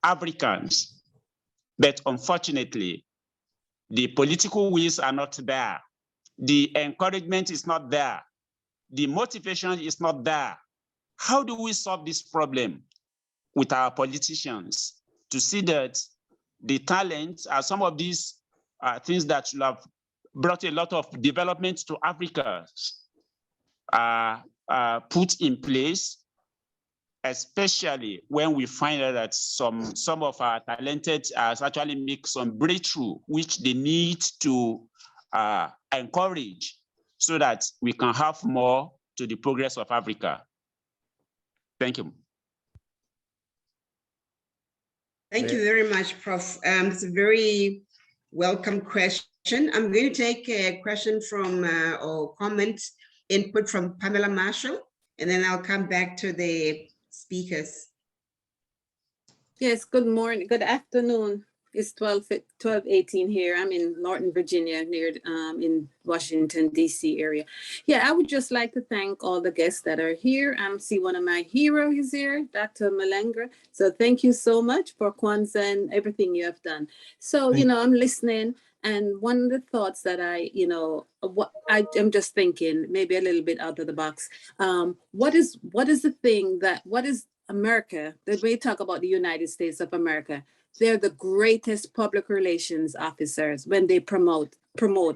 Africans. But unfortunately, the political wills are not there. The encouragement is not there. The motivation is not there. How do we solve this problem with our politicians to see that the talents are some of these things that should have brought a lot of development to Africa put in place, especially when we find out that some of our talented actually make some breakthrough, which they need to encourage so that we can have more to the progress of Africa. Thank you. Thank you very much, Prof. It's a very welcome question. I'm going to take a question from or comment input from Pamela Marshall, and then I'll come back to the speakers. Yes, good morning, good afternoon. It's 12:18 here. I'm in Norton, Virginia, near in Washington, D.C. area. Yeah, I would just like to thank all the guests that are here. I see one of my heroes here, Dr. Malengra. So thank you so much for Kwanzaa and everything you have done. So, you know, I'm listening. And one of the thoughts that I'm just thinking, maybe a little bit out of the box. What is America, that we talk about the United States of America, they're the greatest public relations officers when they promote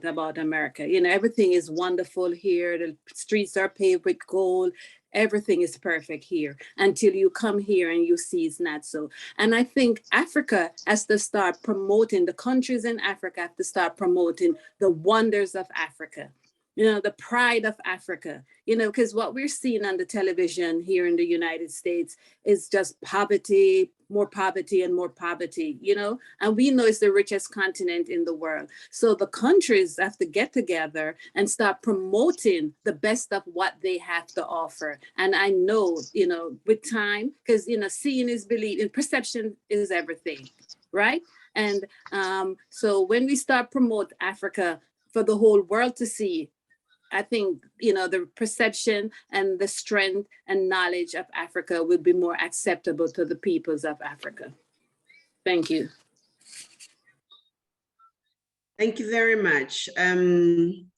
about America. You know, everything is wonderful here. The streets are paved with gold. Everything is perfect here until you come here and you see it's not so. And I think Africa has to start promoting, the countries in Africa have to start promoting the wonders of Africa. You know, the pride of Africa, you know, because what we're seeing on the television here in the United States is just poverty, more poverty and more poverty, you know, and we know it's the richest continent in the world. So the countries have to get together and start promoting the best of what they have to offer. And I know, you know, with time, because, you know, seeing is believing, perception is everything, right? And so when we start promote Africa for the whole world to see, I think, you know, the perception and the strength and knowledge of Africa will be more acceptable to the peoples of Africa. Thank you. Thank you very much. Again,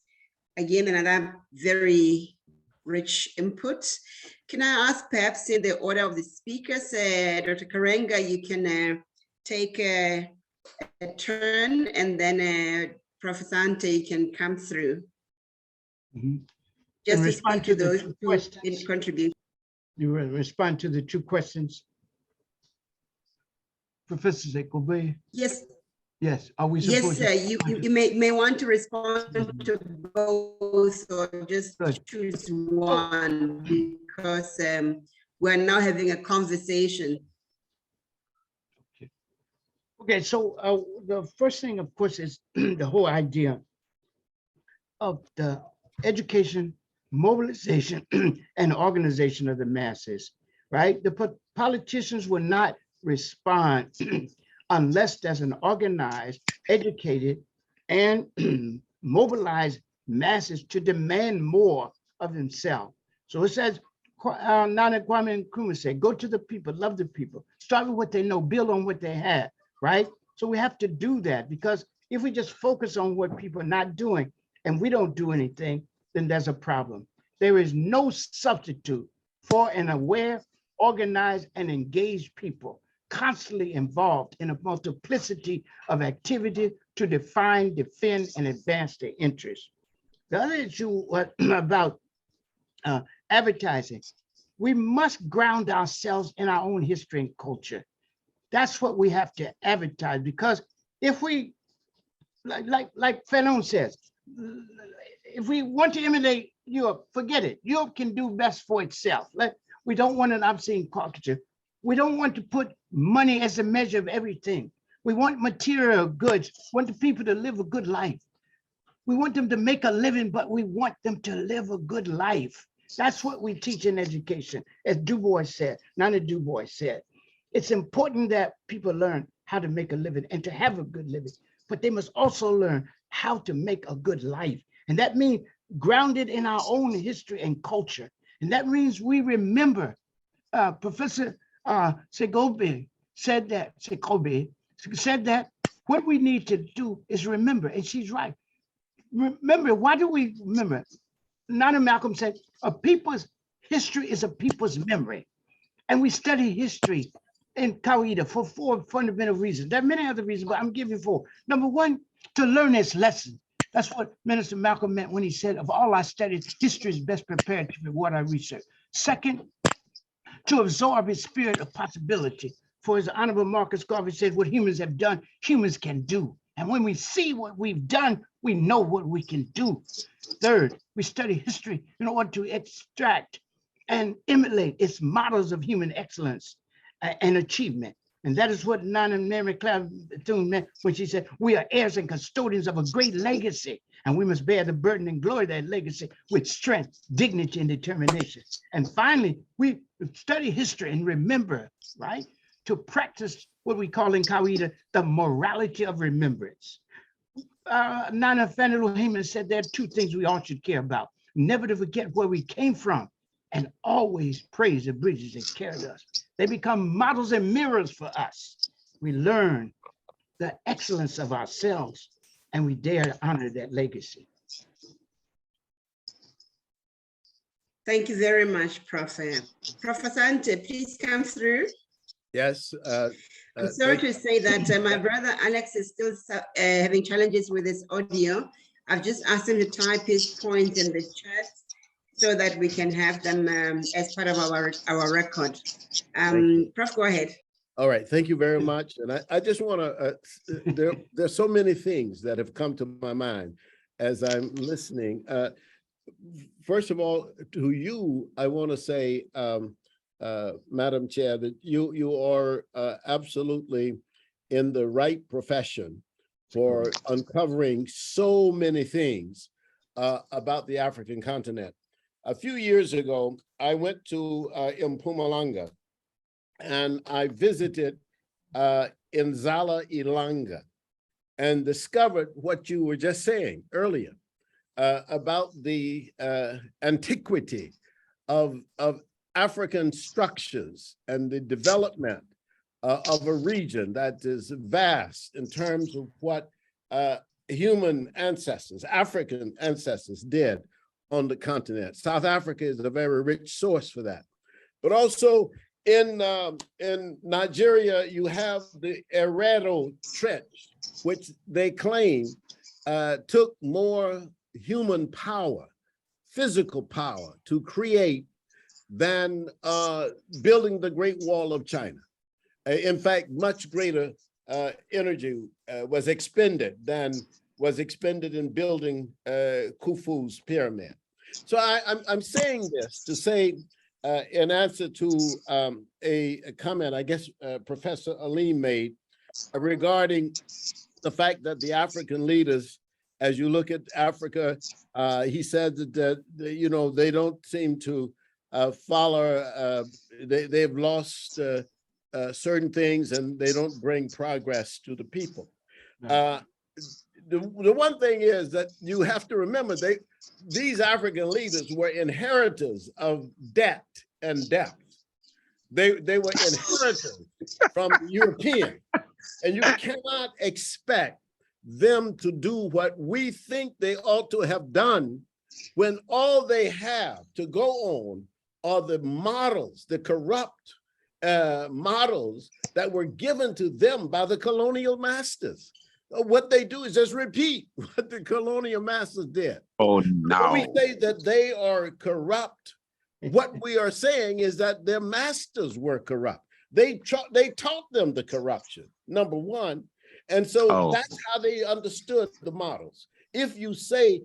another very rich input. Can I ask, perhaps in the order of the speakers, Dr. Karenga, you can take a turn, and then Professor Ante can come through. Mm-hmm. Just and respond to those who contribute. You will respond to the two questions. Professor Zekobe? Yes. Yes, are we Yes, supposed sir. You may want to respond to both, or just choose one, because we're now having a conversation. Okay, so the first thing, of course, is the whole idea of the education, mobilization, and organization of the masses, right? The politicians will not respond unless there's an organized, educated, and mobilized masses to demand more of themselves. So it says, Nana Kwame Nkrumah said, go to the people, love the people, start with what they know, build on what they have, right? So we have to do that, because if we just focus on what people are not doing and we don't do anything, then there's a problem. There is no substitute for an aware, organized, and engaged people constantly involved in a multiplicity of activity to define, defend, and advance their interests. The other issue about advertising, we must ground ourselves in our own history and culture. That's what we have to advertise, because if we, like Fanon says, if we want to emulate Europe, forget it. Europe can do best for itself. We don't want an obscene culture. We don't want to put money as a measure of everything. We want material goods, want the people to live a good life. We want them to make a living, but we want them to live a good life. That's what we teach in education, as Du Bois said, Nana Du Bois said. It's important that people learn how to make a living and to have a good living, but they must also learn how to make a good life. And that means grounded in our own history and culture. And that means we remember, Professor Segobe said that what we need to do is remember, and she's right. Remember, why do we remember? Nana Malcolm said, a people's history is a people's memory. And we study history in Kawaida for 4 fundamental reasons. There are many other reasons, but I'm giving 4. Number 1, to learn its lesson. That's what Minister Malcolm meant when he said, of all I studied, history is best prepared to be what I research. Second, to absorb its spirit of possibility. For as Honorable Marcus Garvey said, what humans have done, humans can do. And when we see what we've done, we know what we can do. Third, we study history in order to extract and emulate its models of human excellence and achievement. And that is what Nana Mary Cloud Bethune meant when she said, we are heirs and custodians of a great legacy, and we must bear the burden and glory of that legacy with strength, dignity, and determination. And finally, we study history and remember, right? To practice what we call in Kawaida, the morality of remembrance. Nana Fannie Heyman said there are 2 things we all should care about. Never to forget where we came from, and always praise the bridges that carried us. They become models and mirrors for us. We learn the excellence of ourselves, and we dare to honor that legacy. Thank you very much, Professor. Professor Ante, please come through. Yes. I'm sorry to say that my brother Alex is still having challenges with his audio. I've just asked him to type his point in the chat so that we can have them as part of our record. Prof, go ahead. All right, thank you very much. And I just want to, there's so many things that have come to my mind as I'm listening. First of all, to you, I want to say, Madam Chair, that you are absolutely in the right profession for uncovering so many things about the African continent. A few years ago, I went to Mpumalanga, and I visited Nzala Ilanga and discovered what you were just saying earlier about the antiquity of African structures and the development of a region that is vast in terms of what human ancestors, African ancestors did on the continent. South Africa is a very rich source for that. But also in Nigeria, you have the Eredo Trench, which they claim took more human power, physical power to create than building the Great Wall of China. In fact, much greater energy was expended than was expended in building Khufu's pyramid. So I'm saying this to say in answer to a comment, I guess Professor Alim made regarding the fact that the African leaders, as you look at Africa, he said that you know, they don't seem to follow. They've lost certain things, and they don't bring progress to the people. The one thing is that you have to remember, these African leaders were inheritors of debt and death. They were inheritors from Europeans, and you cannot expect them to do what we think they ought to have done when all they have to go on are the models, the corrupt models that were given to them by the colonial masters. What they do is just repeat what the colonial masters did. Oh, no. When we say that they are corrupt, what we are saying is that their masters were corrupt. They taught them the corruption, number one. And so that's how they understood the models. If you say,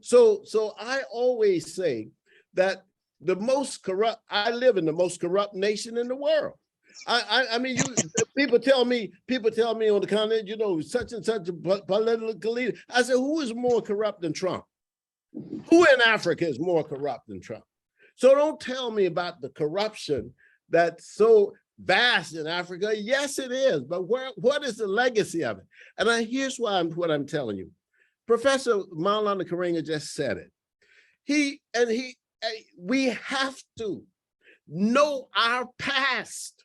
so I always say that the most corrupt, I live in the most corrupt nation in the world. I mean, people tell me on the continent, you know, such and such a political leader. I said, who is more corrupt than Trump? Who in Africa is more corrupt than Trump? So don't tell me about the corruption that's so vast in Africa. Yes, it is, but what is the legacy of it? And here's what I'm telling you. Professor Maulana Karenga just said it. We have to know our past.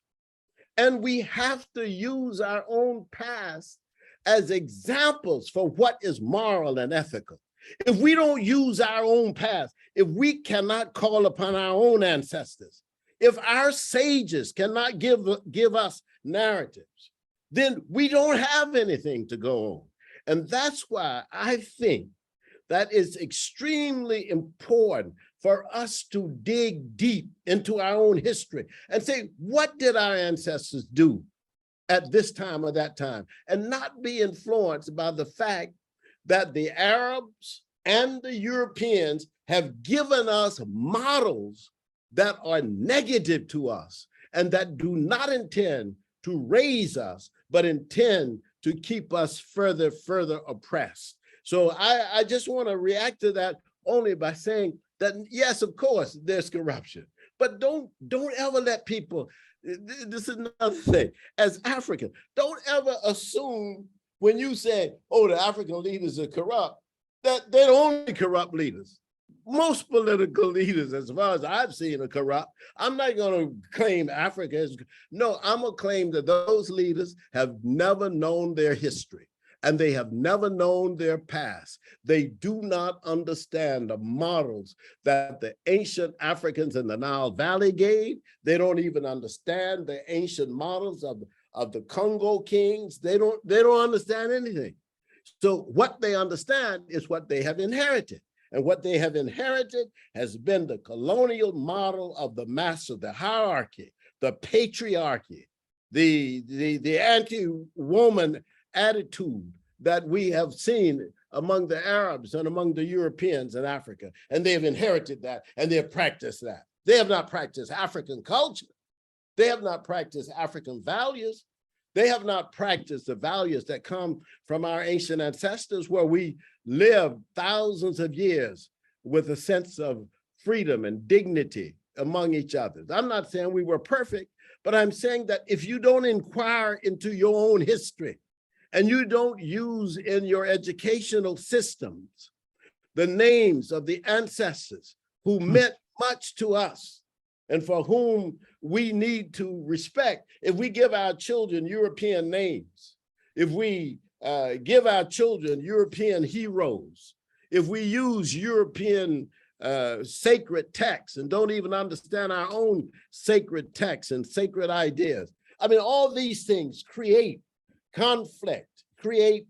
And we have to use our own past as examples for what is moral and ethical. If we don't use our own past, if we cannot call upon our own ancestors, if our sages cannot give us narratives, then we don't have anything to go on. And that's why I think that it's extremely important for us to dig deep into our own history and say, what did our ancestors do at this time or that time? And not be influenced by the fact that the Arabs and the Europeans have given us models that are negative to us and that do not intend to raise us, but intend to keep us further oppressed. So I just want to react to that only by saying that, yes, of course, there's corruption, but don't ever let people, this is another thing, as African, don't ever assume when you say, oh, the African leaders are corrupt, that they're the only corrupt leaders. Most political leaders, as far as I've seen, are corrupt. I'm not going to claim Africa is, no, I'm going to claim that those leaders have never known their history. And they have never known their past. They do not understand the models that the ancient Africans in the Nile Valley gave. They don't even understand the ancient models of the Congo kings. They don't understand anything. So what they understand is what they have inherited. And what they have inherited has been the colonial model of the master, the hierarchy, the patriarchy, the anti-woman attitude that we have seen among the Arabs and among the Europeans in Africa. And they have inherited that and they have practiced that. They have not practiced African culture. They have not practiced African values. They have not practiced the values that come from our ancient ancestors, where we lived thousands of years with a sense of freedom and dignity among each other. I'm not saying we were perfect, but I'm saying that if you don't inquire into your own history and you don't use in your educational systems the names of the ancestors who meant much to us and for whom we need to respect, if we give our children European names, if we give our children European heroes, if we use European sacred texts and don't even understand our own sacred texts and sacred ideas, I mean, all these things create conflict, create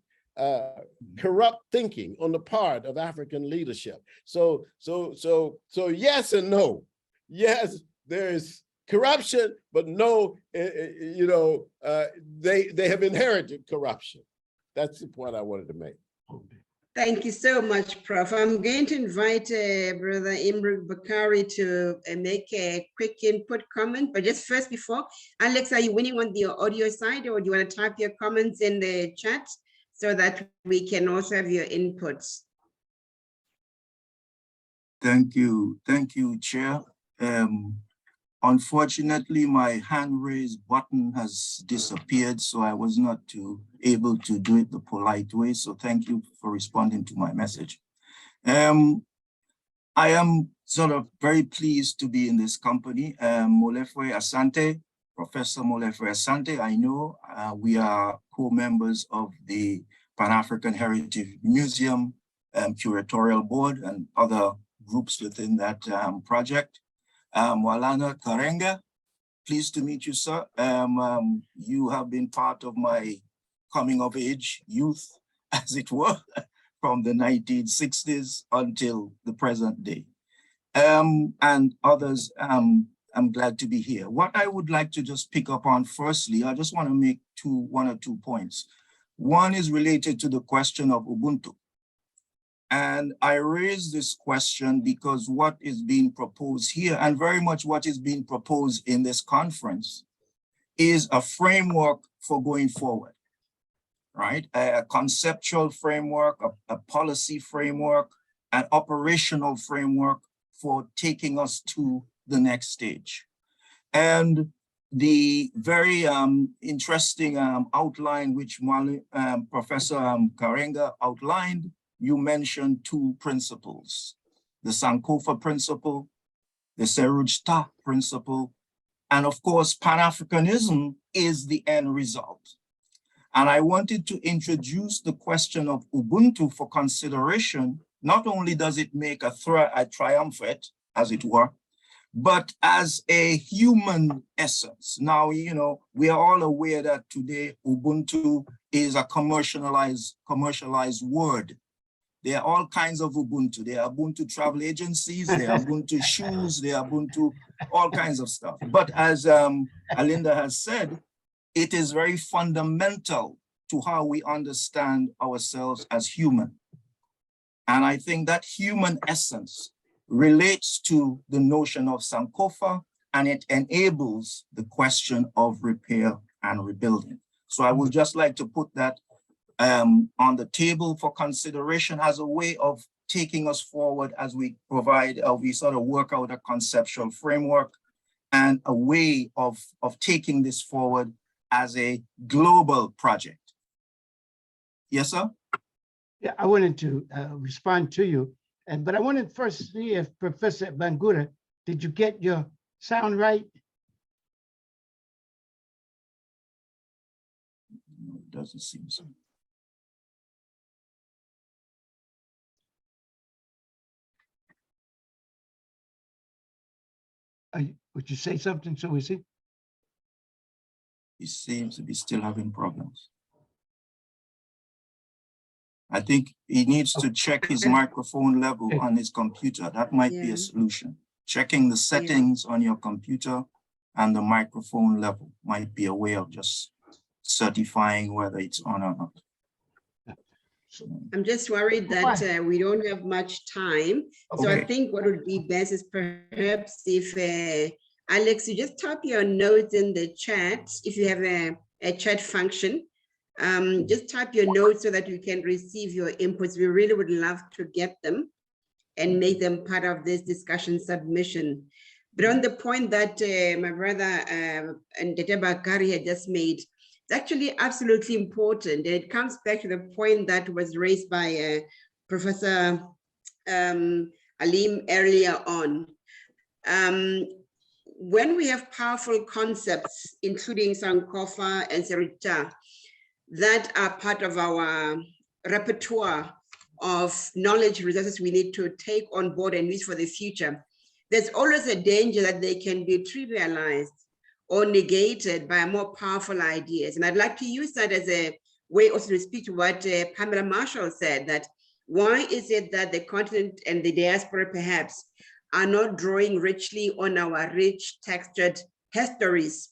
corrupt thinking on the part of African leadership. So yes and no. Yes, there's corruption, but no, they have inherited corruption. That's the point I wanted to make. Thank you so much, Prof. I'm going to invite Brother Imran Bakari to make a quick input comment, but just first before, Alex, are you winning on the audio side, or do you want to type your comments in the chat so that we can also have your inputs? Thank you, Chair. Unfortunately, my hand raised button has disappeared, so I was not able to do it the polite way. So thank you for responding to my message. I am sort of very pleased to be in this company. Molefe Asante, Professor Molefe Asante, I know we are co-members of the Pan-African Heritage Museum Curatorial Board and other groups within that project. Walana Karenga, pleased to meet you, sir. You have been part of my coming of age youth, as it were, from the 1960s until the present day. And others, I'm glad to be here. What I would like to just pick up on firstly, I just want to make one or two points. One is related to the question of Ubuntu. And I raise this question because what is being proposed here, and very much what is being proposed in this conference, is a framework for going forward, right? A conceptual framework, a policy framework, an operational framework for taking us to the next stage. And the very interesting outline which Professor Karenga outlined, you mentioned two principles, the Sankofa principle, the Seruj Ta principle, and of course, Pan-Africanism is the end result. And I wanted to introduce the question of Ubuntu for consideration. Not only does it make a triumvirate, as it were, but as a human essence. Now, you know, we are all aware that today Ubuntu is a commercialized word. There are all kinds of Ubuntu. There are Ubuntu travel agencies, there are Ubuntu shoes, there are Ubuntu, all kinds of stuff. But as Alinda has said, it is very fundamental to how we understand ourselves as human. And I think that human essence relates to the notion of Sankofa, and it enables the question of repair and rebuilding. So I would just like to put that on the table for consideration as a way of taking us forward as we provide, we sort of work out a conceptual framework and a way of taking this forward as a global project. Yes, sir? Yeah, I wanted to respond to you, but I wanted first to see if Professor Bangura, did you get your sound right? No, it doesn't seem so. Would you say something so we see? He seems to be still having problems. I think he needs to check his microphone level on his computer. That might be a solution. Checking the settings on your computer and the microphone level might be a way of just certifying whether it's on or not. I'm just worried that we don't have much time. Okay. So I think what would be best is perhaps if, Alex, you just type your notes in the chat. If you have a chat function, just type your notes so that we can receive your inputs. We really would love to get them and make them part of this discussion submission. But on the point that my brother Ndete Bakari had just made, it's actually absolutely important. And it comes back to the point that was raised by Professor Alim earlier on. When we have powerful concepts, including Sankofa and Serita, that are part of our repertoire of knowledge resources we need to take on board and use for the future, there's always a danger that they can be trivialized or negated by more powerful ideas. And I'd like to use that as a way also to speak to what Pamela Marshall said, that why is it that the continent and the diaspora perhaps are not drawing richly on our rich textured histories,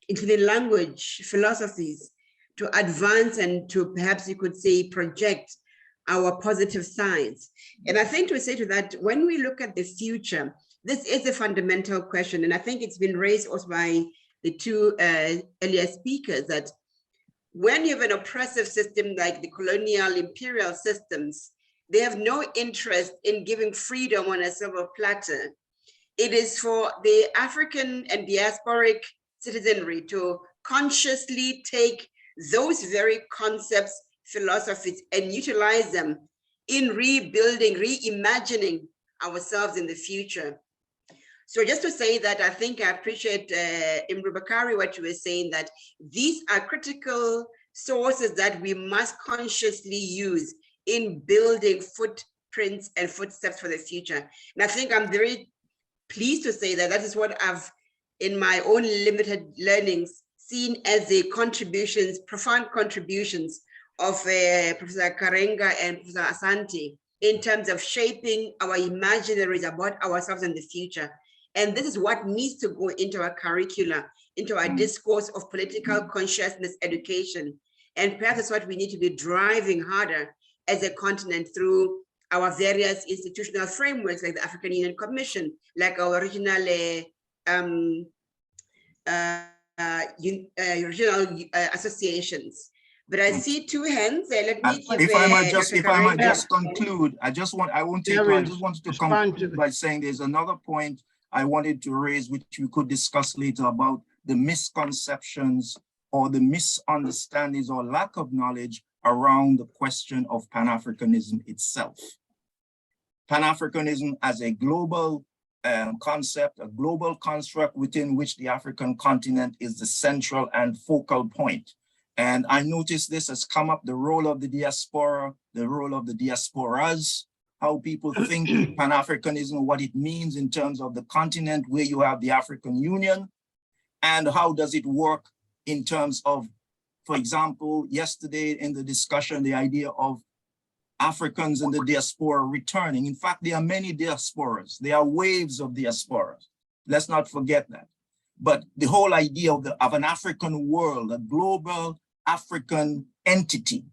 including language, philosophies, to advance and to perhaps you could say project our positive sides. And I think to say to that, when we look at the future, this is a fundamental question. And I think it's been raised also by the two earlier speakers, that when you have an oppressive system like the colonial imperial systems, they have no interest in giving freedom on a silver platter. It is for the African and diasporic citizenry to consciously take those very concepts, philosophies, and utilize them in rebuilding, reimagining ourselves in the future. So just to say that, I think I appreciate Imre Bakari, what you were saying, that these are critical sources that we must consciously use in building footprints and footsteps for the future. And I think I'm very pleased to say that that is what I've, in my own limited learnings, seen as the contributions, profound contributions of Professor Karenga and Professor Asante in terms of shaping our imaginaries about ourselves in the future. And this is what needs to go into our curricula, into our discourse of political consciousness education. And perhaps that's what we need to be driving harder as a continent through our various institutional frameworks, like the African Union Commission, like our regional associations. But I see two hands. Let me give if I might just conclude, I just wanted to conclude by saying there's another point I wanted to raise, which we could discuss later, about the misconceptions or the misunderstandings or lack of knowledge around the question of Pan-Africanism itself. Pan-Africanism as a global concept, a global construct within which the African continent is the central and focal point. And I noticed this has come up, the role of the diaspora, the role of the diasporas, how people think Pan-Africanism, what it means in terms of the continent where you have the African Union, and how does it work in terms of, for example, yesterday in the discussion, the idea of Africans in the diaspora returning. In fact, there are many diasporas. There are waves of diasporas. Let's not forget that. But the whole idea of an African world, a global African entity,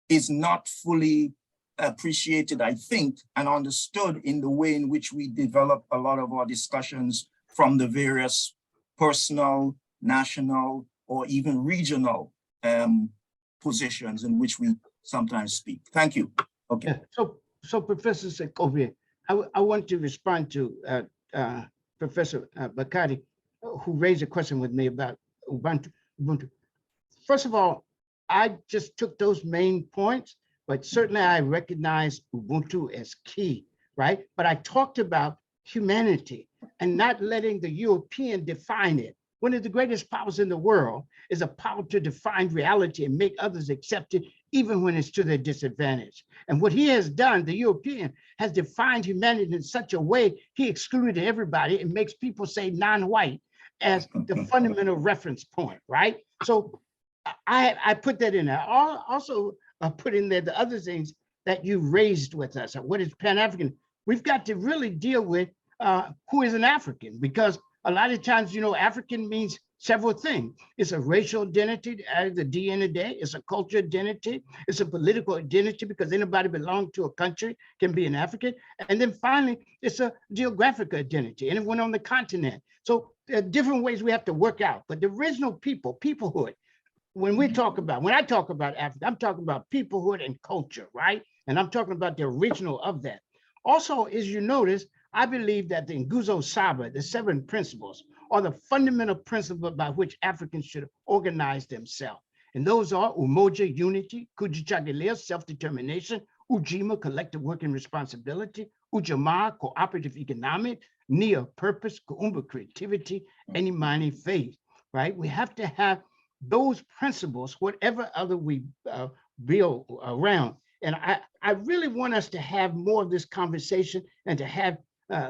is not fully appreciated, I think, and understood in the way in which we develop a lot of our discussions from the various personal, national, or even regional positions in which we sometimes speak. Thank you. Okay. Yeah, so Professor Sekovia, I want to respond to Professor Bakari, who raised a question with me about Ubuntu. First of all, I just took those main points, but certainly I recognize Ubuntu as key, right? But I talked about humanity and not letting the European define it. One of the greatest powers in the world is a power to define reality and make others accept it, even when it's to their disadvantage. And what he has done, the European, has defined humanity in such a way, he excluded everybody and makes people say non-white as the fundamental reference point, right? So I put that in there. I'll also put in there the other things that you raised with us. What is Pan-African? We've got to really deal with who is an African, because a lot of times, you know, African means several things. It's a racial identity, as the D in the day. It's a cultural identity. It's a political identity, because anybody belonging to a country can be an African. And then finally, it's a geographic identity, anyone on the continent. So there are different ways we have to work out. But the original peoplehood, when I talk about Africa, I'm talking about peoplehood and culture, right? And I'm talking about the original of that. Also, as you notice, I believe that the Nguzo Saba, the 7 principles, are the fundamental principles by which Africans should organize themselves. And those are Umoja, unity; Kujichagulia, self-determination; Ujima, collective working responsibility; Ujamaa, cooperative economic; Nia, purpose; Kuumba, creativity; and Imani, faith, right? We have to have those principles, whatever other we build around. And I really want us to have more of this conversation and to have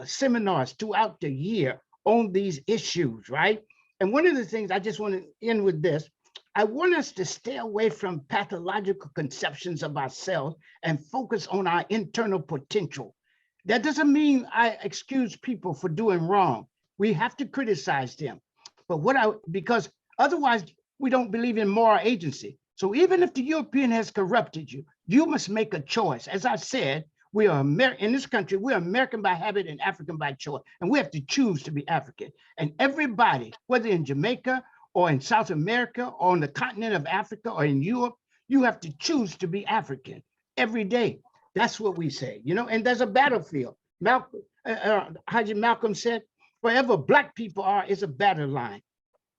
seminars throughout the year on these issues, right? And one of the things I just want to end with this, I want us to stay away from pathological conceptions of ourselves and focus on our internal potential. That doesn't mean I excuse people for doing wrong. We have to criticize them. But because otherwise we don't believe in moral agency. So even if the European has corrupted you, you must make a choice. As I said, we are in this country, we're American by habit and African by choice, and we have to choose to be African. And everybody, whether in Jamaica or in South America or on the continent of Africa or in Europe, you have to choose to be African every day. That's what we say, you know, and there's a battlefield. Haji Malcolm said, wherever Black people are is a battle line.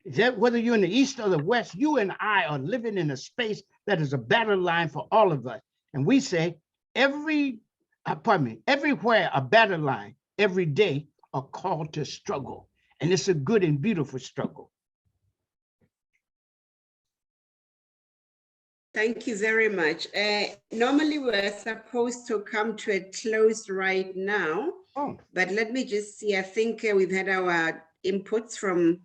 That whether you're in the East or the West, you and I are living in a space that is a battle line for all of us. And we say everywhere a battle line, every day a call to struggle. And it's a good and beautiful struggle. Thank you very much. Normally we're supposed to come to a close right now, but let me just see. I think we've had our inputs from,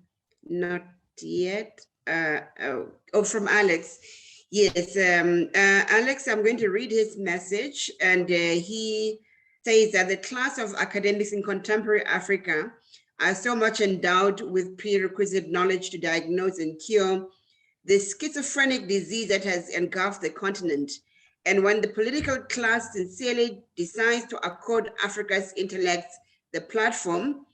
not yet, from Alex. Yes, Alex, I'm going to read his message, and he says that the class of academics in contemporary Africa are so much endowed with prerequisite knowledge to diagnose and cure the schizophrenic disease that has engulfed the continent. And when the political class sincerely decides to accord Africa's intellects the platform,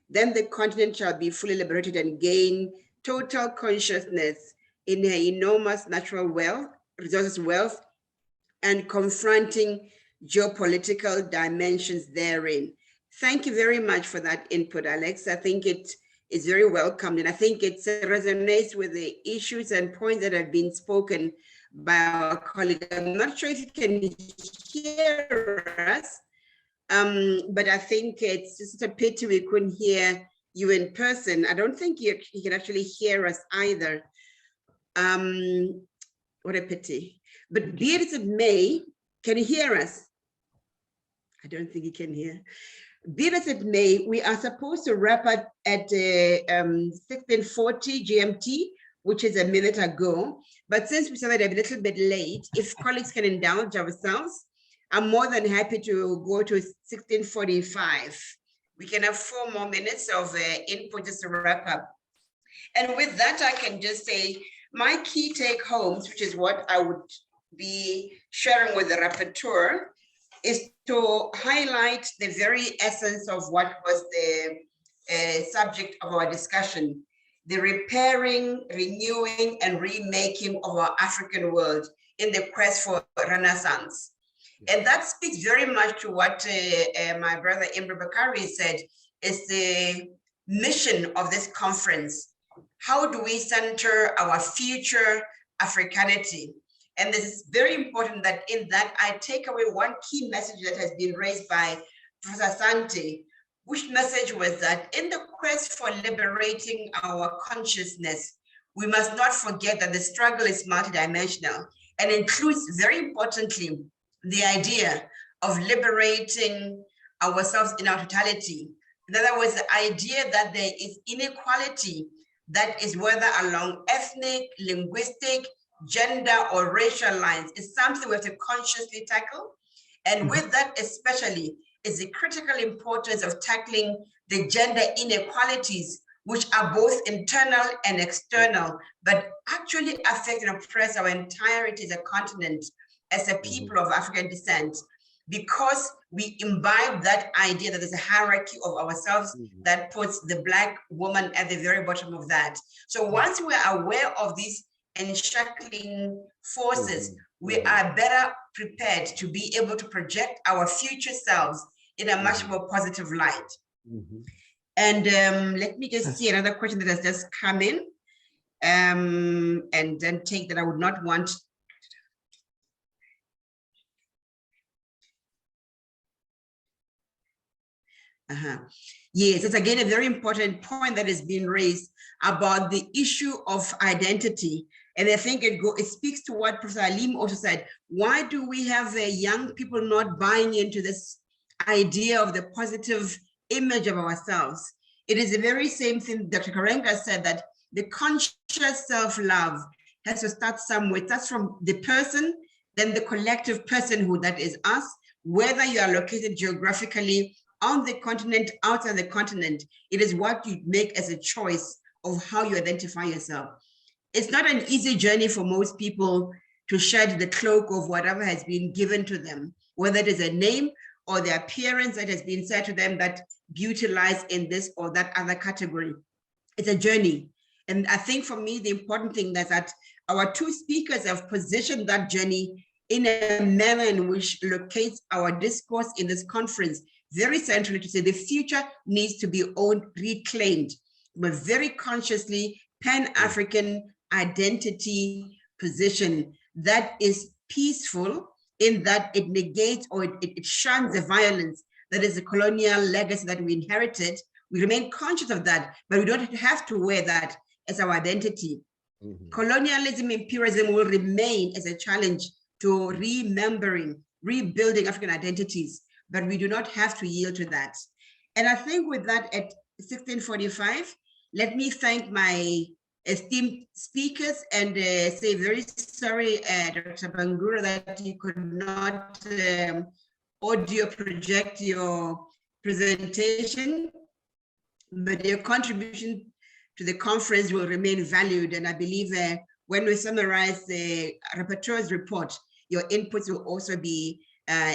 then the continent shall be fully liberated and gain total consciousness in her enormous natural resources wealth, and confronting geopolitical dimensions therein. Thank you very much for that input, Alex. I think it is very welcomed, and I think it resonates with the issues and points that have been spoken by our colleague. I'm not sure if you can hear us, but I think it's just a pity we couldn't hear you in person. I don't think you can actually hear us either. What a pity. But be it as it may, can you hear us? I don't think you can hear. Be it as it may, we are supposed to wrap up at 16:40 GMT, which is a minute ago. But since we started a little bit late, if colleagues can indulge ourselves, I'm more than happy to go to 16:45. We can have 4 more minutes of input just to wrap up. And with that, I can just say my key take homes, which is what I would be sharing with the rapporteur, is to highlight the very essence of what was the subject of our discussion, the repairing, renewing, and remaking of our African world in the quest for Renaissance. And that speaks very much to what my brother Imre Bakari said is the mission of this conference. How do we center our future Africanity? And this is very important that in that I take away one key message that has been raised by Professor Sante, which message was that in the quest for liberating our consciousness, we must not forget that the struggle is multidimensional and includes, very importantly, the idea of liberating ourselves in our totality. In other words, the idea that there is inequality that is whether along ethnic, linguistic, gender, or racial lines is something we have to consciously tackle. And with that especially is the critical importance of tackling the gender inequalities, which are both internal and external, but actually affect and oppress our entirety as a continent, as a people of African descent, because we imbibe that idea that there's a hierarchy of ourselves that puts the Black woman at the very bottom of that. So once we're aware of these encircling forces, we are better prepared to be able to project our future selves in a much more positive light. And let me just see another question that has just come in, and then take that I would not want. Yes, it's again a very important point that has been raised about the issue of identity. And I think it speaks to what Professor Alim also said. Why do we have young people not buying into this idea of the positive image of ourselves? It is the very same thing Dr. Karenga said, that the conscious self-love has to start somewhere. It starts from the person, then the collective personhood that is us, whether you are located geographically on the continent, outside the continent. It is what you make as a choice of how you identify yourself. it's not an easy journey for most people to shed the cloak of whatever has been given to them, whether it is a name or the appearance that has been said to them that beauty lies in this or that other category. It's a journey. And I think for me, the important thing is that our two speakers have positioned that journey in a manner in which locates our discourse in this conference very centrally to say the future needs to be owned, reclaimed, but very consciously Pan-African identity position that is peaceful in that it negates or it shuns the violence that is the colonial legacy that we inherited. We remain conscious of that, but we don't have to wear that as our identity. Mm-hmm. Colonialism, imperialism will remain as a challenge to remembering, rebuilding African identities, but we do not have to yield to that. And I think with that at 16:45, let me thank my esteemed speakers and say very sorry, Dr. Bangura, that you could not audio project your presentation, but your contribution to the conference will remain valued. And I believe when we summarize the rapporteur's report, your inputs will also be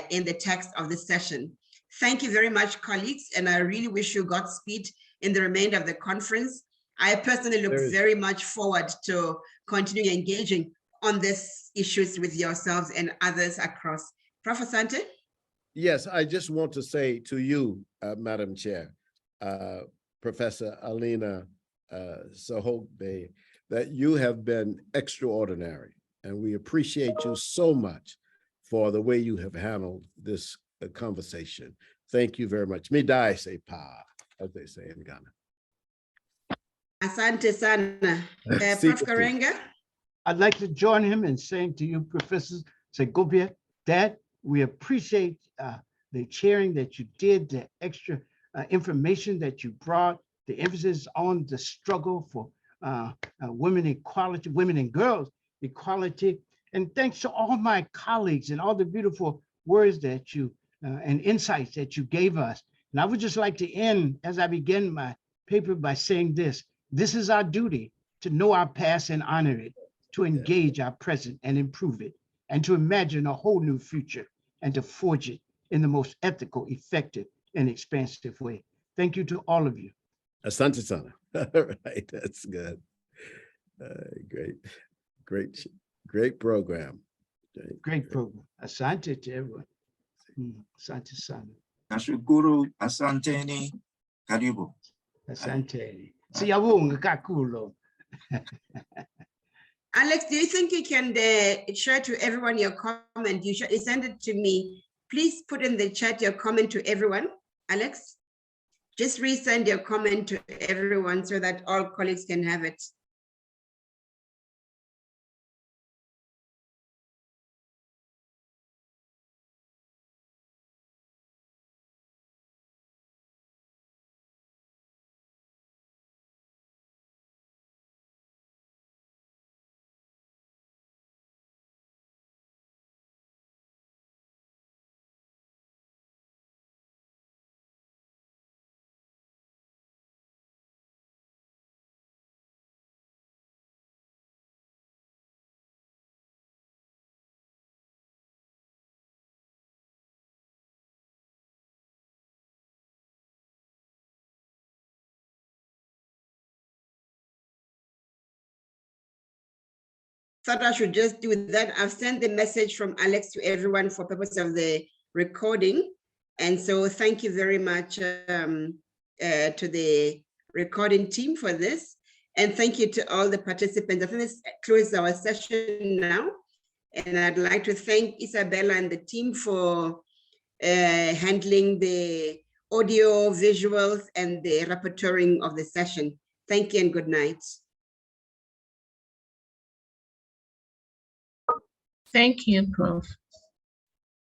in the text of the session. Thank you very much, colleagues, and I really wish you Godspeed in the remainder of the conference. I personally look very much forward to continuing engaging on these issues with yourselves and others across. Prof. Asante? Yes, I just want to say to you, Madam Chair, Professor Alina Sahogbe, that you have been extraordinary, and we appreciate you so much for the way you have handled this conversation. Thank you very much. Midai se pa, as they say in Ghana. Asante sana. Prof. Karenga? I'd like to join him in saying to you, Professor Segovia, that we appreciate the sharing that you did, the extra information that you brought, the emphasis on the struggle for women equality, women and girls equality. And thanks to all my colleagues and all the beautiful words that you and insights that you gave us. And I would just like to end, as I begin my paper, by saying this: this is our duty, to know our past and honor it, to engage our present and improve it, and to imagine a whole new future and to forge it in the most ethical, effective, and expansive way. Thank you to all of you. Asante sana. All right, that's good. Great program. Great program. Asante to everyone. Asante sana. Nashukuru, asanteni, karibu. Asante. Siyabonga kakhulu. Alex, do you think you can share to everyone your comment? You send it to me. Please put in the chat your comment to everyone. Alex, just resend your comment to everyone so that all colleagues can have it. Thought I should just do that. I've sent the message from Alex to everyone for purpose of the recording. And so thank you very much to the recording team for this. And thank you to all the participants. I think this closes our session now. And I'd like to thank Isabella and the team for handling the audio, visuals, and the rapporteuring of the session. Thank you and good night. Thank you, Prof.